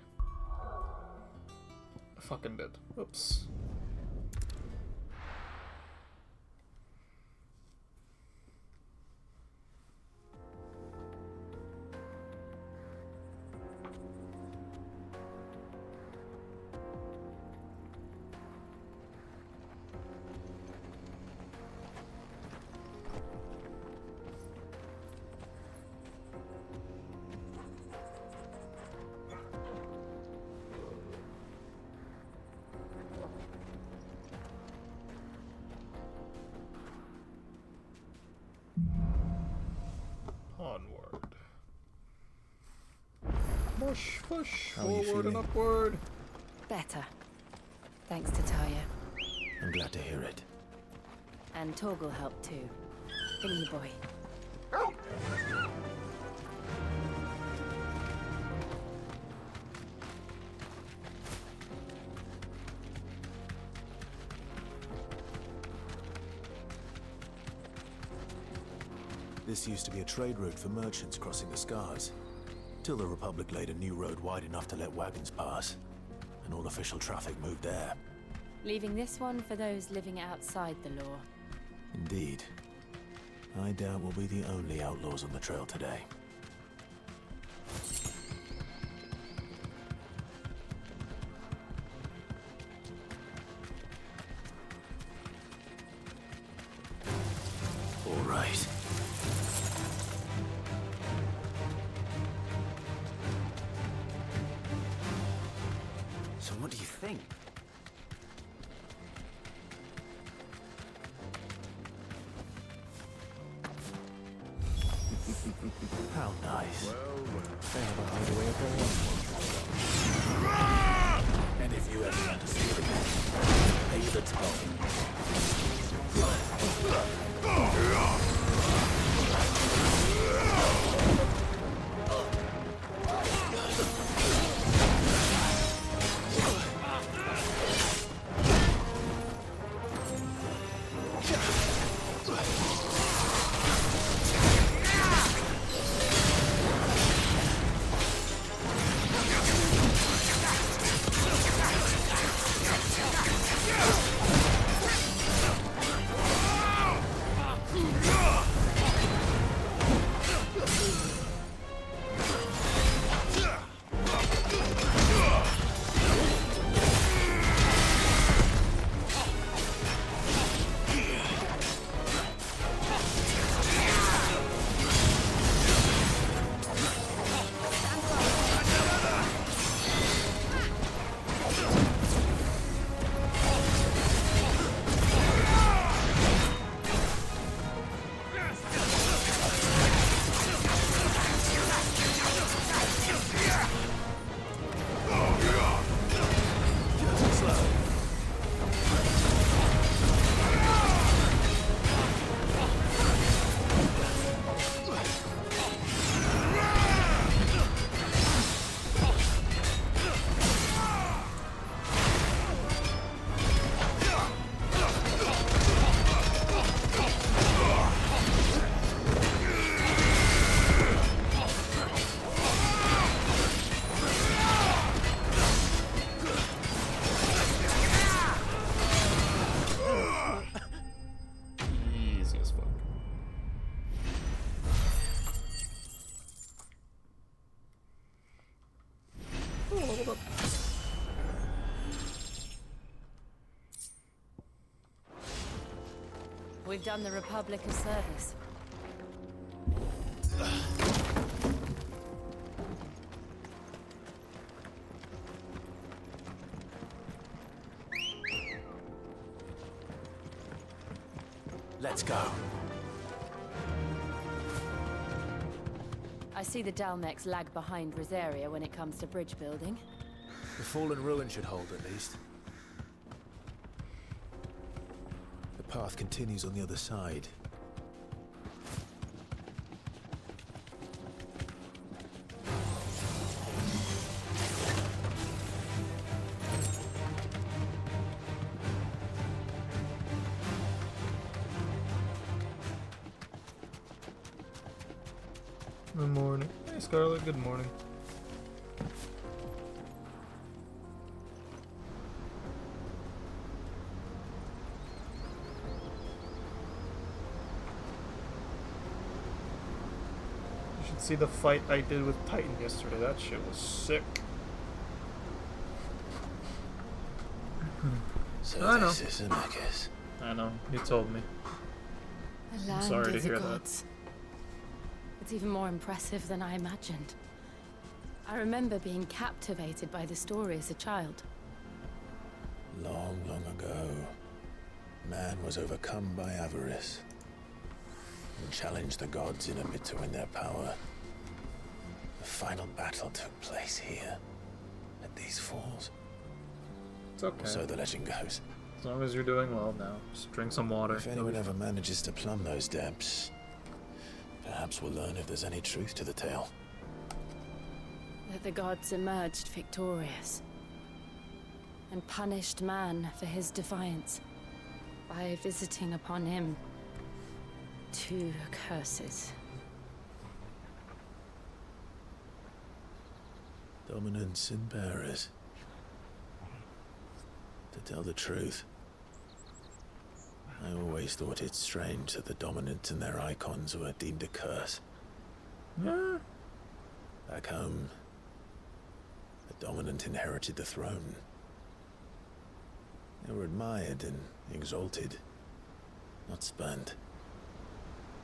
I fucking did. Oops. Onward. Push, push, How are you forward and feeling? upward. Better. Thanks to Talia. I'm glad to hear it. And Torgal helped too. Thingy boy. This used to be a trade route for merchants crossing the Scars, till the Republic laid a new road wide enough to let wagons pass, and all official traffic moved there. Leaving this one for those living outside the law. Indeed. I doubt we'll be the only outlaws on the trail today. All right. So what do you think? How nice. They have a hideaway of their own. And if you ever want to see it again, pay the toll. We've done the Republic a service. Let's go. I see the Dalmex lag behind Rosaria when it comes to bridge building. The fallen ruin should hold at least. The path continues on the other side. Good morning. Hey, Scarlet, good morning. You should see the fight I did with Titan yesterday. That shit was sick. So I know. this is Zemeckis. I know. You told me. The I'm land sorry to of the hear that. gods. It's even more impressive than I imagined. I remember being captivated by the story as a child. Long, long ago, man was overcome by avarice and challenged the gods in a bid to win their power. The final battle took place here, at these falls. It's okay. Or so the legend goes. As long as you're doing well now, just drink some water. If anyone ever manages to plumb those depths, perhaps we'll learn if there's any truth to the tale. That the gods emerged victorious and punished man for his defiance by visiting upon him 2 curses. Dominance and bearers. To tell the truth, I always thought it strange that the dominant and their icons were deemed a curse. Yeah. Back home, the dominant inherited the throne. They were admired and exalted, not spurned.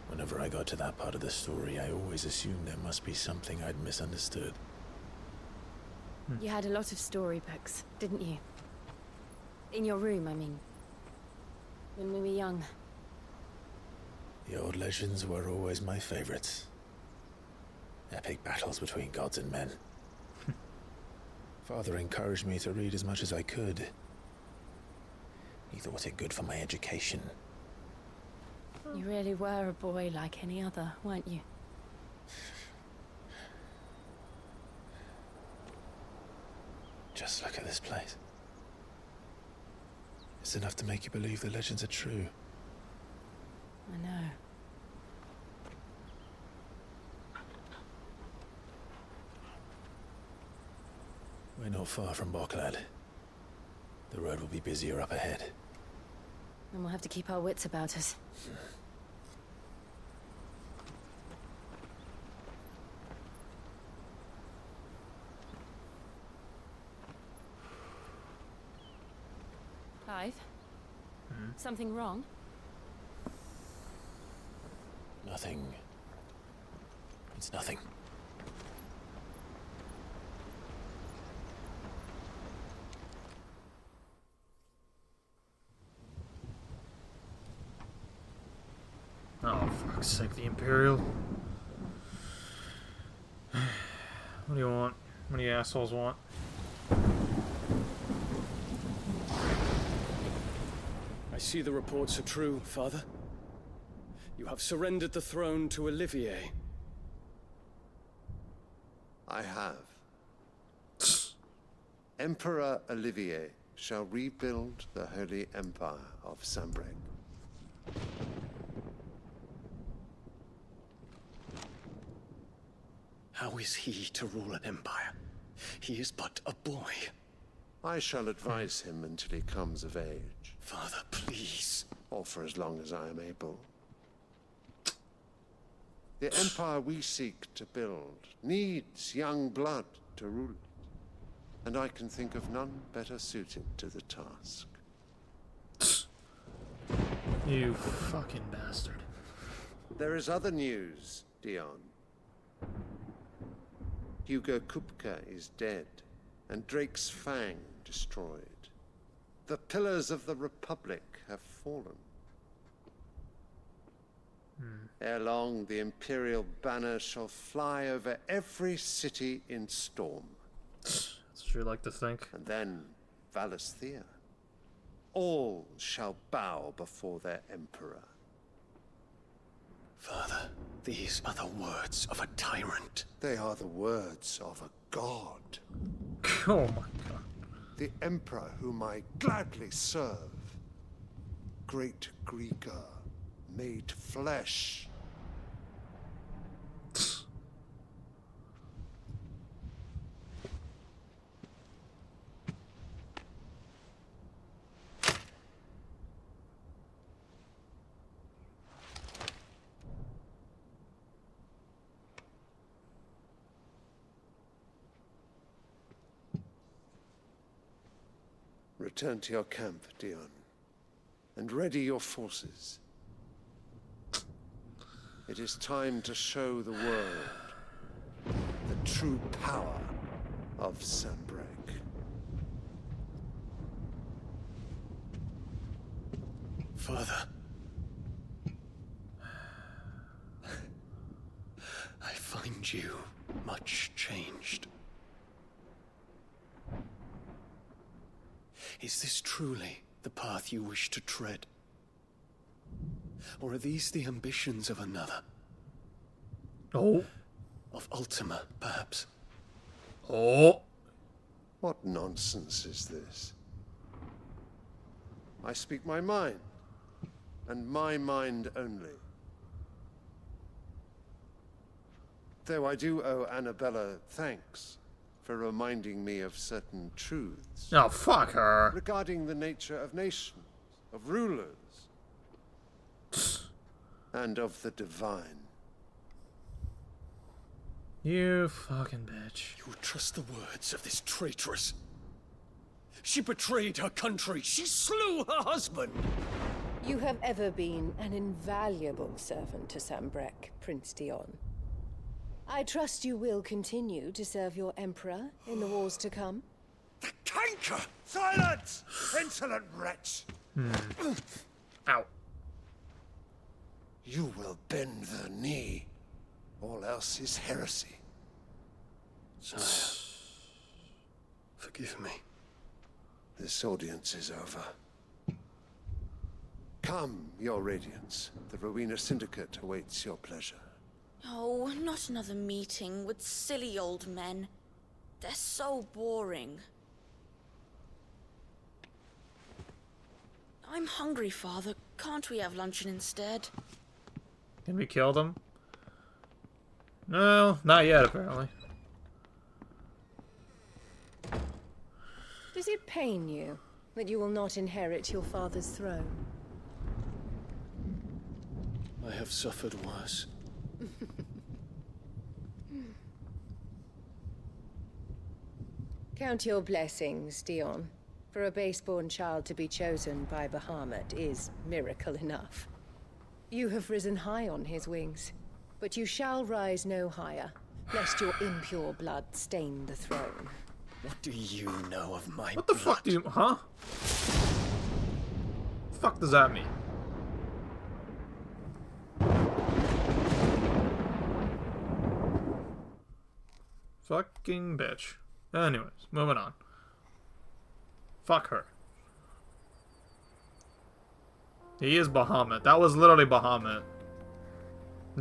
Whenever I got to that part of the story, I always assumed there must be something I'd misunderstood. You had a lot of storybooks, didn't you? In your room, I mean. When we were young. The old legends were always my favorites. Epic battles between gods and men. Father encouraged me to read as much as I could. He thought it good for my education. You really were a boy like any other, weren't you? Just look at this place. It's enough to make you believe the legends are true. I know. We're not far from Boklad. The road will be busier up ahead. And we'll have to keep our wits about us. Clive? Something wrong? Nothing. It's nothing. Oh, for fuck's sake, the Imperial. What do you want? What do you assholes want? I see the reports are true, Father. You have surrendered the throne to Olivier. I have. Emperor Olivier shall rebuild the Holy Empire of Sambreg. How is he to rule an empire? He is but a boy. I shall advise him until he comes of age. Father, please. Or for as long as I am able. The empire we seek to build needs young blood to rule it. And I can think of none better suited to the task. You fucking bastard. There is other news, Dion. Hugo Kupka is dead, and Drake's Fang destroyed. The pillars of the Republic have fallen. Ere long, the Imperial banner shall fly over every city in Storm. That's what you like to think. And then Valisthea. All shall bow before their Emperor. Father, these are the words of a tyrant. They are the words of a god. Oh my god. The Emperor whom I gladly serve. Great Greeker, made flesh. Return to your camp, Dion, and ready your forces. It is time to show the world the true power of Sanbreque. Father, I find you much changed. Is this truly the path you wish to tread? Or are these the ambitions of another? Oh. Of Ultima, perhaps? Oh. What nonsense is this? I speak my mind, and my mind only. Though I do owe Annabella thanks for reminding me of certain truths. Oh, fuck her. Regarding the nature of nations, of rulers, and of the divine. You fucking bitch. You would trust the words of this traitress? She betrayed her country. She slew her husband. You have ever been an invaluable servant to Sanbreque, Prince Dion. I trust you will continue to serve your Emperor in the wars to come. The canker! Silence! Insolent wretch! Ow. You will bend the knee. All else is heresy. Sire, forgive me. This audience is over. Come, your Radiance. The Rowena Syndicate awaits your pleasure. Oh, not another meeting with silly old men. They're so boring. I'm hungry, Father. Can't we have luncheon instead? Can we kill them? No, not yet, apparently. Does it pain you that you will not inherit your father's throne? I have suffered worse. Count your blessings, Dion. For a base-born child to be chosen by Bahamut is miracle enough. You have risen high on his wings, but you shall rise no higher, lest your impure blood stain the throne. What do you know of my What the fuck do you... Huh? The fuck does that mean? Fucking bitch. Anyways, moving on. Fuck her. He is Bahamut. That was literally Bahamut.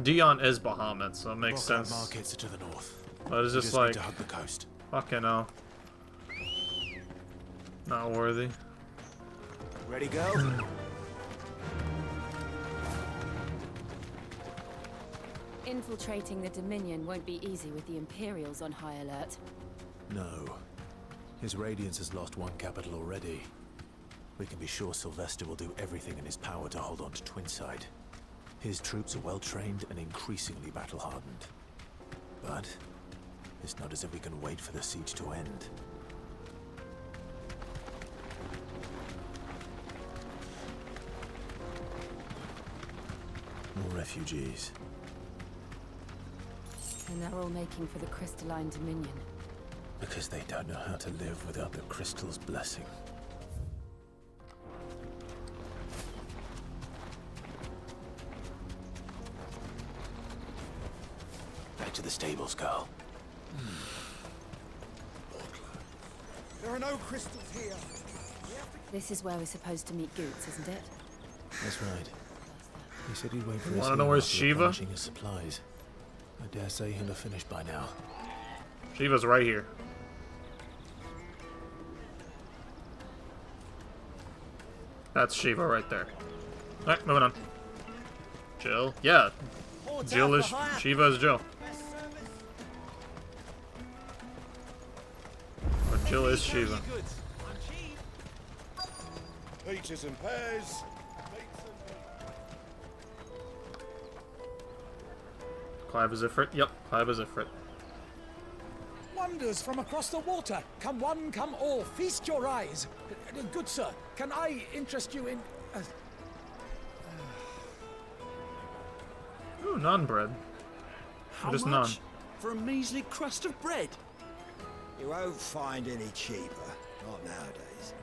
Dion is Bahamut, so it makes sense. Markets are to the north. But it's We just need like... to hug the coast. Fucking hell. Not worthy. Ready, go? Infiltrating the Dominion won't be easy with the Imperials on high alert. No. His Radiance has lost one capital already. We can be sure Sylvester will do everything in his power to hold on to Twinside. His troops are well trained and increasingly battle-hardened. But it's not as if we can wait for the siege to end. refugees. And they're all making for the crystalline dominion. Because they don't know how to live without the crystal's blessing. Back to the stables, Carl. There are no crystals here. This is where we're supposed to meet Goots, isn't it? That's right. He said he'd wait for You us wanna know here where's after Shiva? replenishing his supplies. I dare say he'll have finished by now. Shiva's right here. That's Shiva right there. Alright, moving on. Jill. Yeah. Jill is... Shiva is Jill. Or Jill is Shiva. Peaches and pears. Clive is Ifrit. Yep, Clive is Ifrit. Wonders from across the water. Come one, come all. Feast your eyes. Good sir, can I interest you in... Ooh, naan bread. How Just much? naan. For a measly crust of bread? You won't find any cheaper. Not nowadays.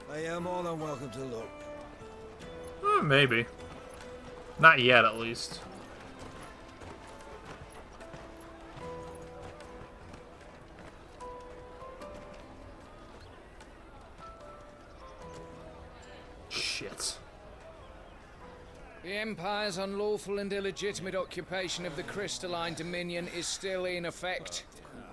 But you're more than welcome to look. Maybe. Not yet, at least. Shit. The Empire's unlawful and illegitimate occupation of the crystalline dominion is still in effect.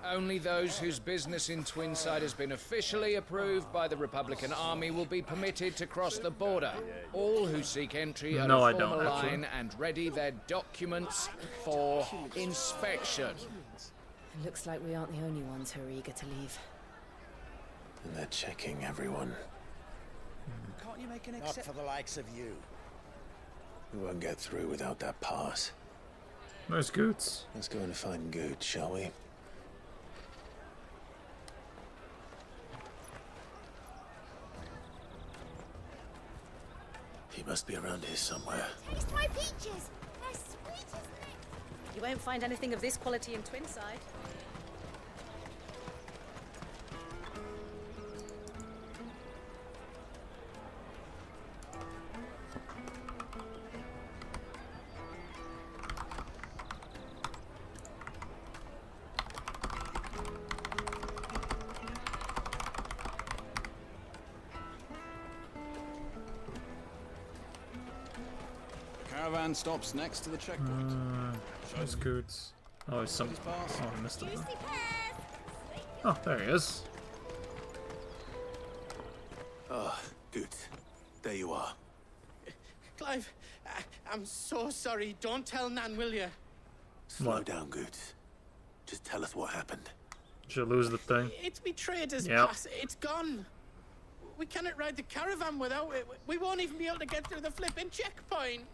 Only those whose business in Twinside has been officially approved by the Republican Army will be permitted to cross the border. All who seek entry are No, to I form don't, a actually. line and ready their documents for inspection. It looks like we aren't the only ones who are eager to leave. And they're checking everyone. Can't you make an Not for the likes of you. We won't get through without that pass. There's Goots. Let's go and find Good, shall we? He must be around here somewhere. Taste my peaches. They're sweet as You won't find anything of this quality in Twinside. Caravan stops next to the checkpoint. There's Goots. Oh, there's some... Oh, I missed it. Oh, there he is. Oh, Good. There you are. Clive, I'm so sorry. Don't tell Nan, will you? Slow down, Good. Just tell us what happened. Did you lose the thing? It's me trader's Yep. pass. It's gone. We cannot ride the caravan without it. We won't even be able to get through the flipping checkpoint.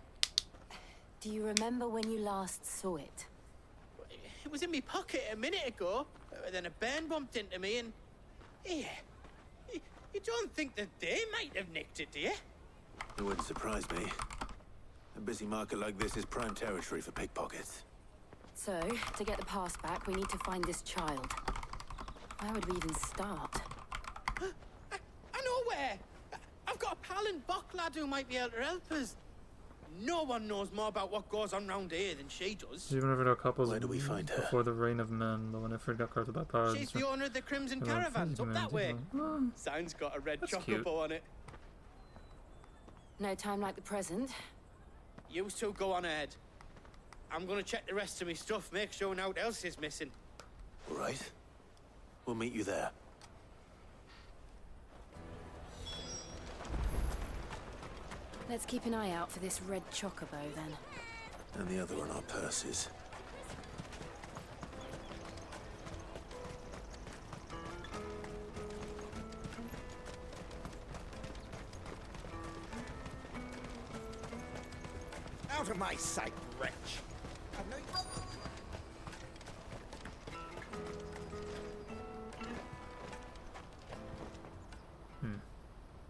Do you remember when you last saw it? It was in my pocket a minute ago. Then a bairn bumped into me and... Yeah. You don't think that they might have nicked it, do you? It wouldn't surprise me. A busy market like this is prime territory for pickpockets. So, to get the pass back, we need to find this child. Where would we even start? I know where. I've got a pal in Bock lad who might be able to help us. No one knows more about what goes on round here than she does. Even if there are couples Where do we find her? before the reign of men, but when Ifrit got corrupted by power... She's the owner of the Crimson Everyone Caravans, feels up that way. humanity. Sign's got a red That's chocolate cute. bow on it. No time like the present. You two go on ahead. I'm gonna check the rest of my stuff, make sure no else is missing. All right. We'll meet you there. Let's keep an eye out for this red chocobo, then. And the other on our purses. Out of my sight, wretch.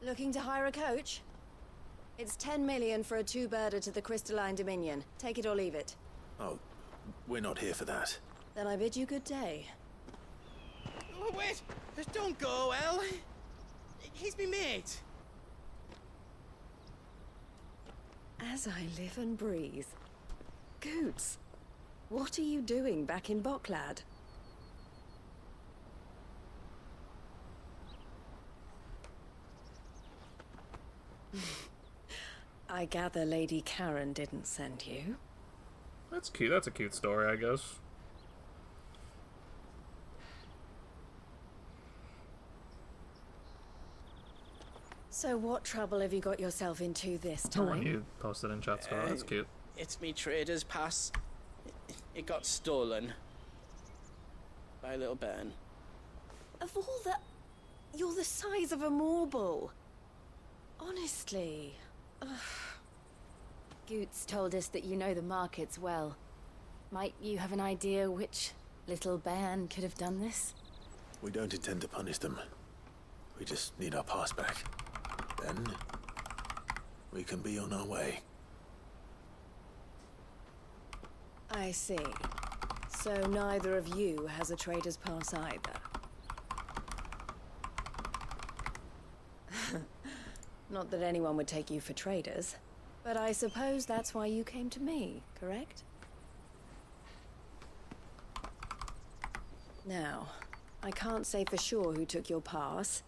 Looking to hire a coach? It's 10 million for a two-birder to the Crystalline Dominion. Take it or leave it. Oh, we're not here for that. Then I bid you good day. Oh, wait! Don't go, El. He's me mate. As I live and breathe. Goots, what are you doing back in Bocklad? I gather Lady Karen didn't send you. That's cute. That's a cute story, I guess. So what trouble have you got yourself into this The one time? you posted in chat, Scott. That's cute. It's me trader's pass. It got stolen. By a little bairn. Of all the... You're the size of a marble. Honestly. Ugh. Goots told us that you know the markets well. Might you have an idea which little bairn could have done this? We don't intend to punish them. We just need our pass back. Then, we can be on our way. I see. So neither of you has a trader's pass either. Not that anyone would take you for traders, but I suppose that's why you came to me, correct? Now, I can't say for sure who took your pass,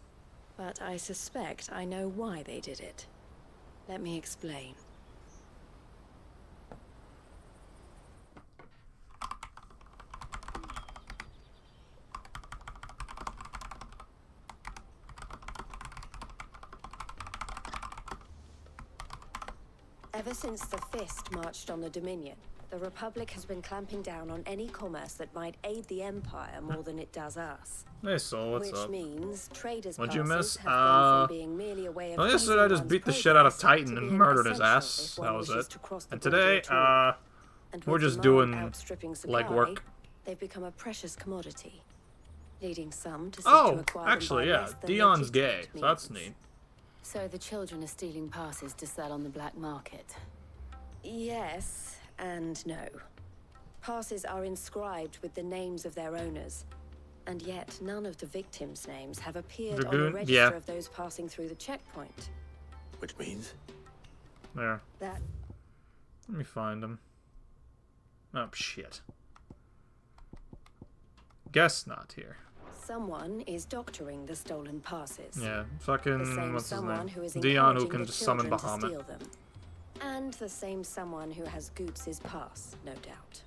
but I suspect I know why they did it. Let me explain. Ever since the Fist marched on the Dominion, the Republic has been clamping down on any commerce that might aid the Empire more than it does us. Hey, Soul, what's Which up? means traders' What'd you passes miss? have gone from being merely a way of Well, yesterday I just beat the shit out of Titan and murdered his ass. That was it. And today, we're just doing like work. They've become a precious commodity, leading some to seek to Oh, acquire actually, them by yeah. less than Dion's gay, legitimate so that's means. neat. So the children are stealing passes to sell on the black market. Yes and no. Passes are inscribed with the names of their owners, and yet none of the victims' names have appeared on the Dragoon? register Yeah. of those passing through the checkpoint. Which means? There. That Let me find him. Oh, shit. Guess not here. someone is doctoring the stolen passes. Yeah, The fucking, same what's his someone name? who is Dion, who encouraging can the just summon children to Bahamut. steal them. And the same someone who has Goots' pass, no doubt.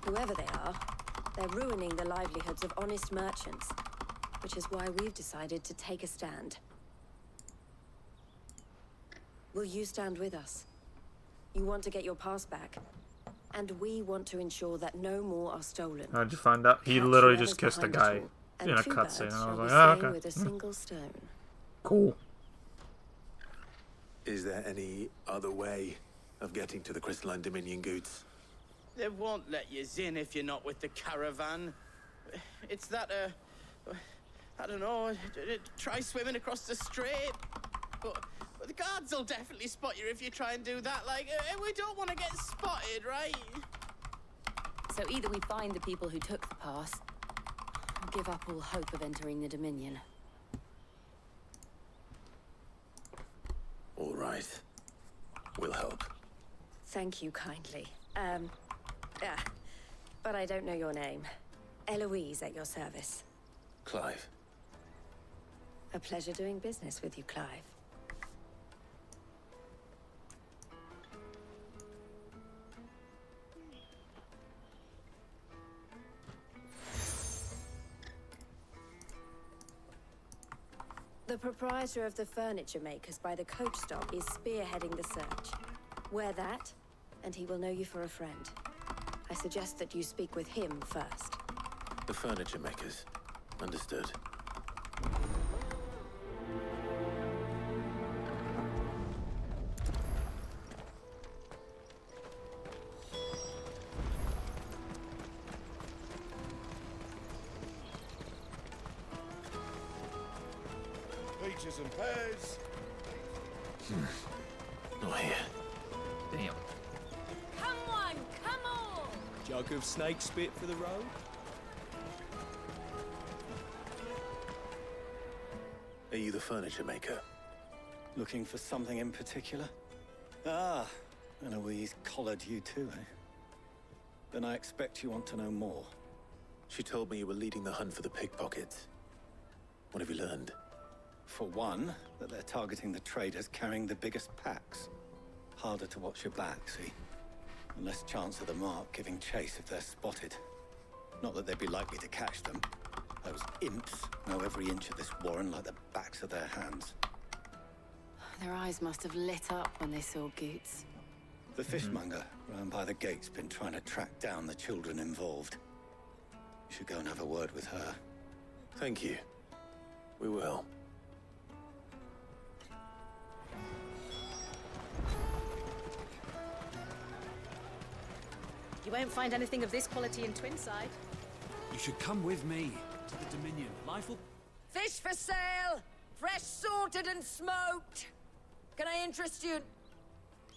Whoever they are, they're ruining the livelihoods of honest merchants, which is why we've decided to take a stand. Will you stand with us? You want to get your pass back, and we want to ensure that no more are stolen. How'd you find out? He Catch literally whoever's just kissed a behind it guy all, in and a two cutscene. birds And I shall was be like, slain oh, okay. with a single stone. Cool. Is there any other way of getting to the Crystalline Dominion, Goots? They won't let you in if you're not with the caravan. It's that, I don't know, try swimming across the strait. But the guards will definitely spot you if you try and do that. Like, we don't want to get spotted, right? So either we find the people who took the pass, or give up all hope of entering the Dominion. All right. We'll help. Thank you kindly. But I don't know your name. Eloise at your service. Clive. A pleasure doing business with you, Clive. The proprietor of the furniture makers by the coach stop is spearheading the search. Wear that, and he will know you for a friend. I suggest that you speak with him first. The furniture makers. Understood. Hey, peaches and pears. Not here. Damn. Come on, come on! Jug of snake spit for the road? Are you the furniture maker? Looking for something in particular? Ah, and Eloise collared you too, eh? Then I expect you want to know more. She told me you were leading the hunt for the pickpockets. What have you learned? For one, that they're targeting the traders carrying the biggest packs. Harder to watch your back, see? And less chance of the mark giving chase if they're spotted. Not that they'd be likely to catch them. Those imps know every inch of this warren like the backs of their hands. Their eyes must have lit up when they saw Goots. The fishmonger round by the gate's been trying to track down the children involved. You should go and have a word with her. Thank you. We will. You won't find anything of this quality in Twinside. You should come with me to the Dominion. Life will... Fish for sale! Fresh sorted and smoked! Can I interest you?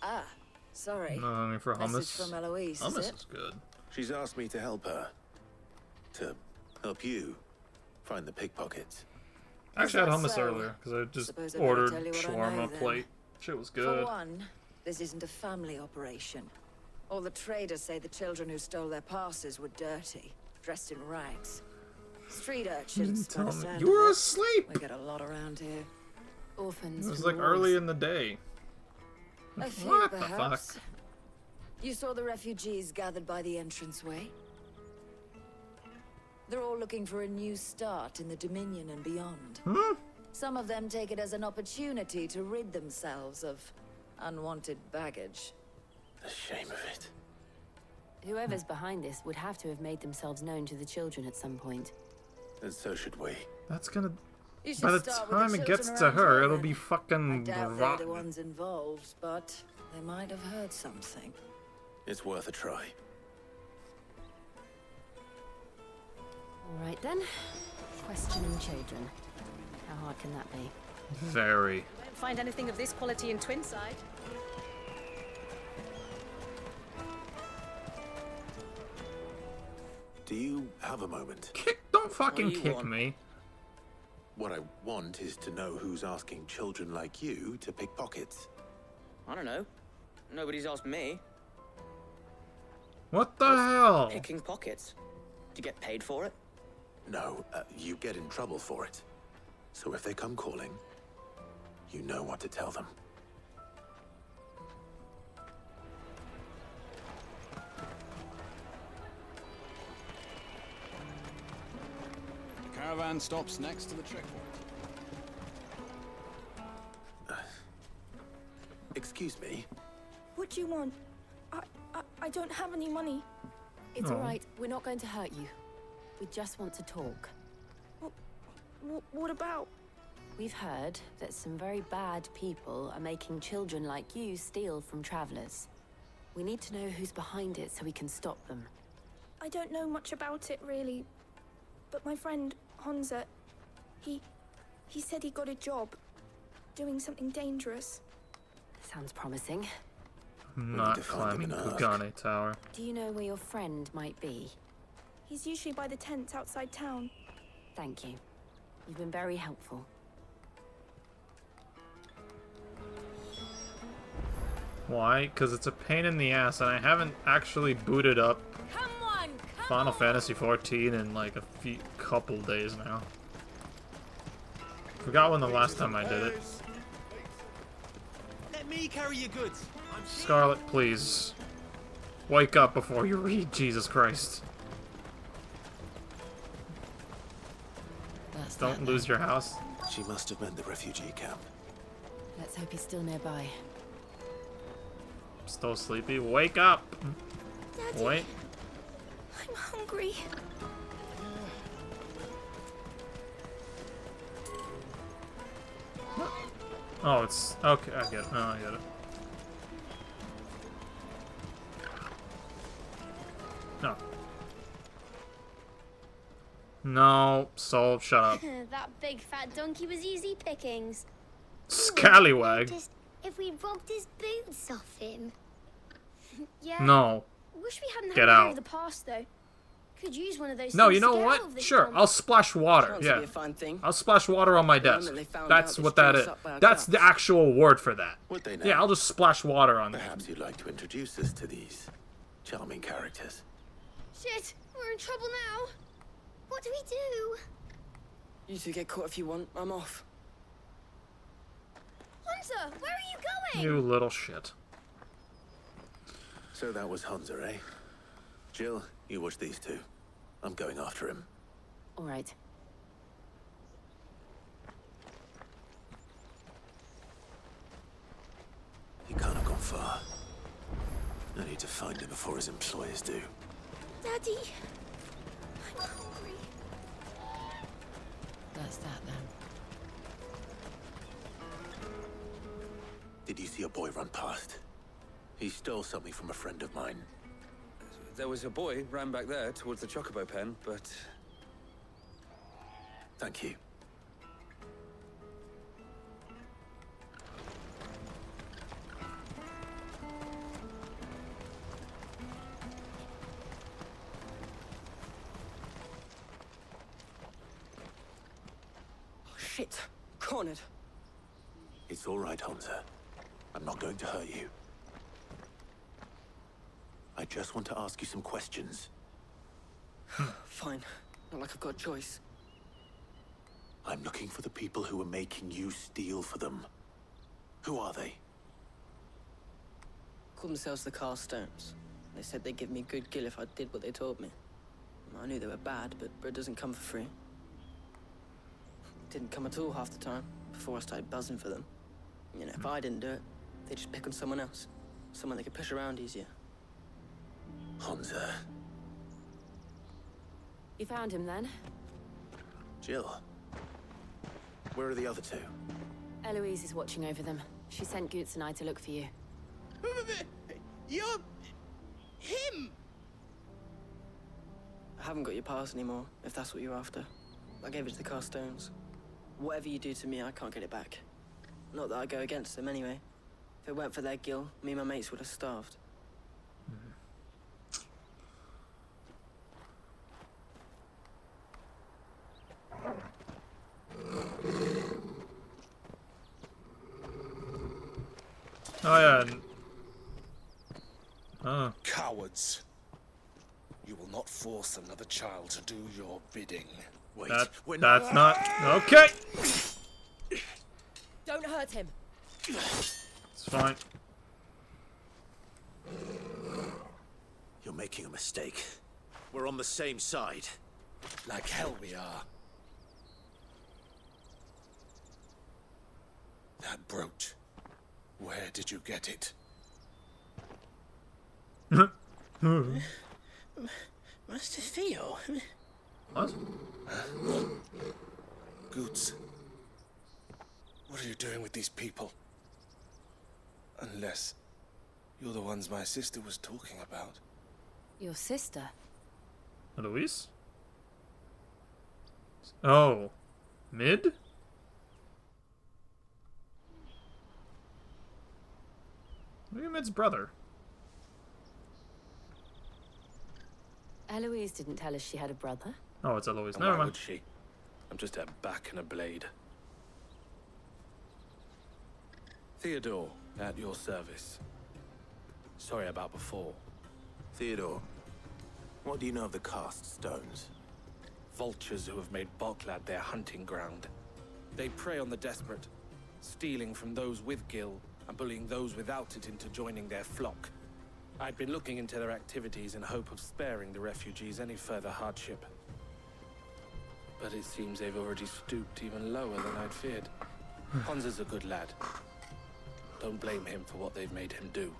Ah, sorry. No, I mean for hummus. Message from Eloise, Hummus is it? is good. She's asked me to help her. To help you find the pickpockets. Actually, I had Is hummus that so? earlier because I just Suppose I better ordered tell you what I know, shawarma then. plate. Shit was For good. one, this isn't a family operation. All the traders say the children who stole their passes were dirty, dressed in rags. Street urchins, by the sound You of were it. asleep. We get a lot around here. Orphans. It was from like the early wars. in the day. A few, What the perhaps. fuck? You saw the refugees gathered by the entranceway? They're all looking for a new start in the Dominion and beyond. Some of them take it as an opportunity to rid themselves of unwanted baggage. The shame of it. Whoever's behind this would have to have made themselves known to the children at some point. And so should we. That's gonna... You should By the start with time it children gets to around her, here, it'll then. be I fucking doubt they're rotten. the ones involved, but they might have heard something. It's worth a try. All right then. Questioning children. How hard can that be? Very. You won't find anything of this quality in Twinside. Do you have a moment? Don't fucking What do you kick want? me. What I want is to know who's asking children like you to pick pockets. I don't know. Nobody's asked me. What the hell? Picking pockets. Do you get paid for it? No, you get in trouble for it. So if they come calling, you know what to tell them. The caravan stops next to the checkpoint. Excuse me? What do you want? I don't have any money. It's Oh. all right. We're not going to hurt you. We just want to talk. What about? We've heard that some very bad people are making children like you steal from travelers. We need to know who's behind it so we can stop them. I don't know much about it, really. But my friend, Honza, he said he got a job doing something dangerous. Sounds promising. I'm not climbing Kugane Tower. Do you know where your friend might be? He's usually by the tents outside town. Thank you. You've been very helpful. Why? Because it's a pain in the ass, and I haven't actually booted up Final Fantasy XIV in like a couple days now. Forgot when the last time I did it. Let me carry your goods. Scarlet, please. Wake up before you read, Jesus Christ. Don't lose your house. She must have meant the refugee camp. Let's hope he's still nearby. Still sleepy? Wake up! Daddy. Wait. I'm hungry. Oh, it's... Okay, I get it. No, I get it. No. No, Soul, shut up. That big fat donkey was easy pickings. Scallywag. Just if we robbed his boots off him. Yeah. No. Wish we hadn't Get had out. of the past though. Could use one of those. No, things you know to get what? out of this Sure, dump. I'll splash water. Sounds Yeah. to be a fine thing. I'll splash water on my desk. Moment they found That's out what this that joint's is. up by our That's guts. the actual word for that. Would they now? Yeah, I'll just splash water on them. Perhaps you'd like to introduce us to these charming characters. Shit, we're in trouble now. What do we do? You two get caught if you want. I'm off. Hunter, where are you going? You little shit. So that was Hunter, eh? Jill, you watch these two. I'm going after him. All right. He can't have gone far. I need to find him before his employers do. Daddy, I'm hungry. That's that then. Did you see a boy run past? He stole something from a friend of mine. There was a boy ran back there towards the Chocobo pen, but... Thank you. Oh, shit. Cornered. It's all right, Hunter. I'm not going to hurt you. I just want to ask you some questions. Fine. Not like I've got a choice. I'm looking for the people who are making you steal for them. Who are they? Called themselves the Carstones. They said they'd give me good gill if I did what they told me. I knew they were bad, but bread doesn't come for free. Didn't come at all half the time, before I started buzzing for them. You know, if I didn't do it, they'd just pick on someone else. Someone they could push around easier. Hunter. You found him then? Jill. Where are the other two? Eloise is watching over them. She sent Goots and I to look for you. You're... him! I haven't got your pass anymore, if that's what you're after. I gave it to the Carstones. Whatever you do to me, I can't get it back. Not that I go against them anyway. If it weren't for their gill, me and my mates would have starved. Oh yeah. Cowards. You will not force another child to do your bidding. Wait, That's not okay. Don't hurt him. It's fine. You're making a mistake. We're on the same side. Like hell we are. That brooch. Where did you get it? Master Theo? What? Goots. What are you doing with these people? Unless you're the ones my sister was talking about. Your sister? Eloise? Oh. Mid? Maybe Mid's brother. Eloise didn't tell us she had a brother. Oh, it's Eloise. And Never why mind. would she? I'm just her back and a blade. Theodore, at your service. Sorry about before. Theodore, what do you know of the cast stones? Vultures who have made Boklad their hunting ground. They prey on the desperate, stealing from those with gil and bullying those without it into joining their flock. I'd been looking into their activities in hope of sparing the refugees any further hardship. But it seems they've already stooped even lower than I'd feared. Hansa's a good lad. Don't blame him for what they've made him do.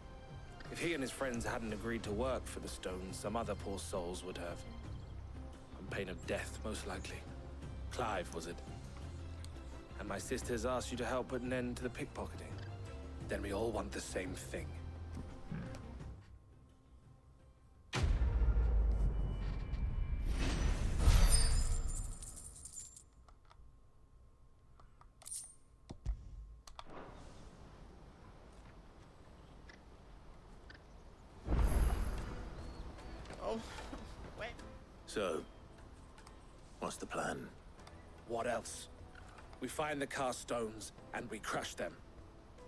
If he and his friends hadn't agreed to work for the stones, some other poor souls would have. On pain of death, most likely. Clive, was it? And my sisters asked you to help put an end to the pickpocketing. Then we all want the same thing. So, what's the plan? What else? We find the cast stones and we crush them.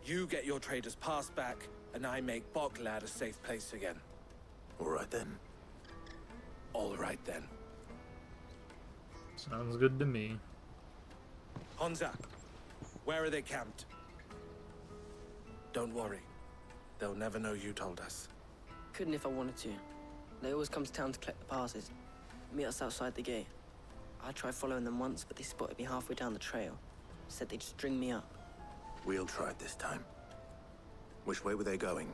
You get your trader's pass back, and I make Boglad a safe place again. All right then. All right then. Sounds good to me. Honza, where are they camped? Don't worry. They'll never know you told us. Couldn't if I wanted to. They always come to town to collect the passes. Meet us outside the gate. I tried following them once, but they spotted me halfway down the trail. Said they'd string me up. We'll try it this time. Which way were they going?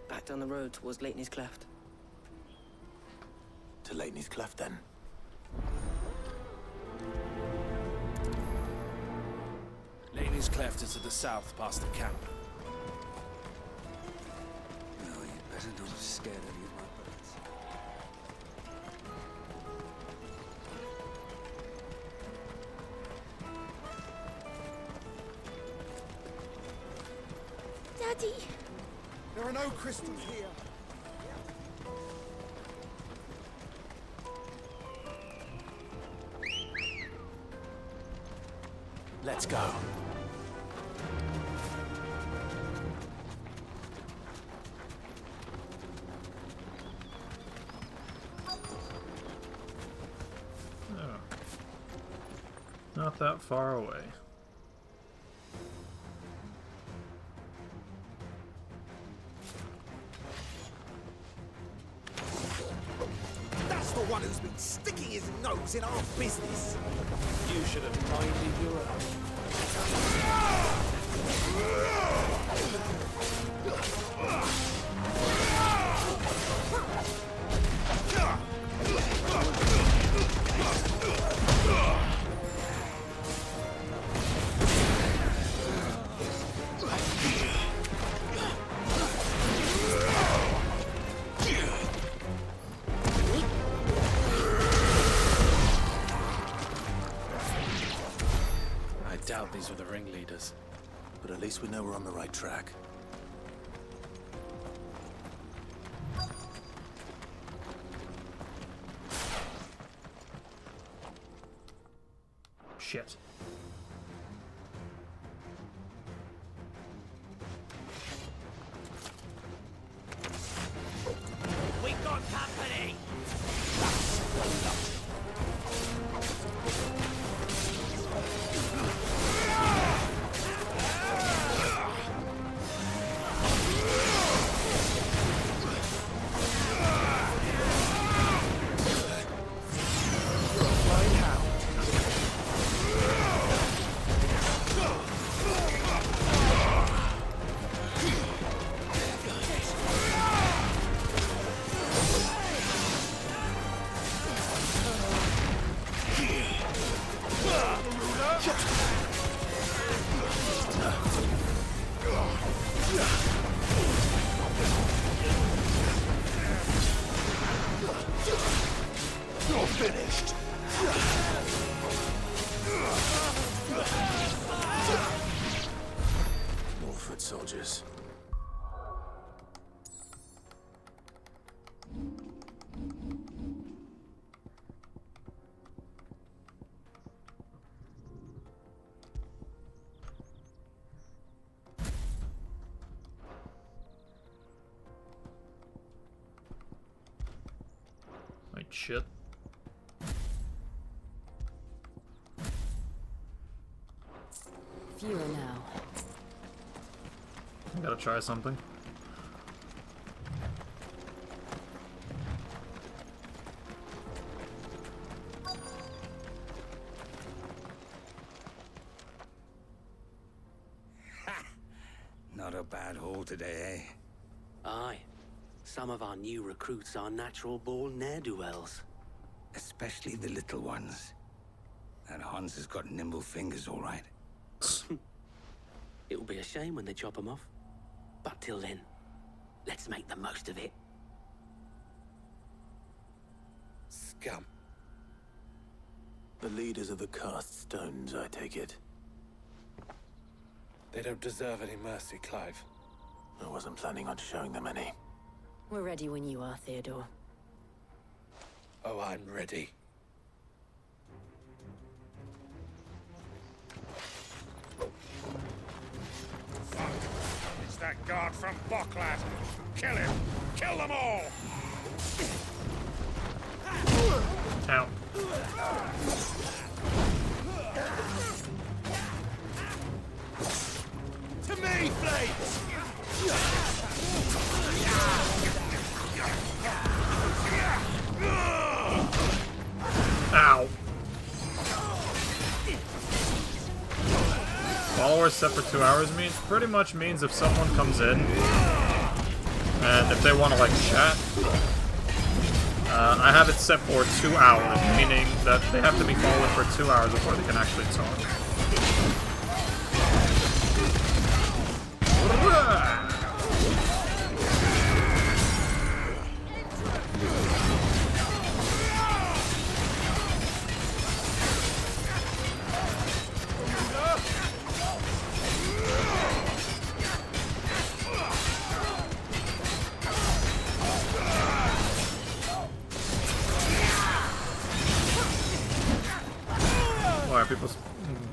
Back down the road towards Lateney's Cleft. To Lateney's Cleft, then. Lateney's Cleft is to the south, past the camp. No, you'd better not have scared any of my birds. Daddy! There are no crystals here. Let's go. Oh. Not that far away. That's the one who's been sticking his nose in our business. You should have minded your I doubt these were the ringleaders. But at least we know we're on the right track. Shit. We got company! You're finished. More foot soldiers. Like shit. Fewer now. I gotta try something. Not a bad haul today, eh? Aye. Some of our new recruits are natural-born ne'er-do-wells. Especially the little ones. That Hans has got nimble fingers, all right. It will be a shame when they chop them off. But till then, let's make the most of it. Scum. The leaders of the cast stones, I take it. They don't deserve any mercy, Clive. I wasn't planning on showing them any. We're ready when you are, Theodore. Oh, I'm ready. Fuck! It's that guard from Bocklad. Kill him! Kill them all! Ow. To me, Blades! Ow. Followers set for 2 hours pretty much means if someone comes in and if they want to like chat, I have it set for 2 hours, meaning that they have to be followed for 2 hours before they can actually talk. Why are people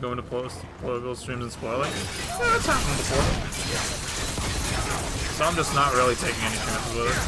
going to political streams and spoiling? Yeah, that's happened before. So I'm just not really taking any chances with it.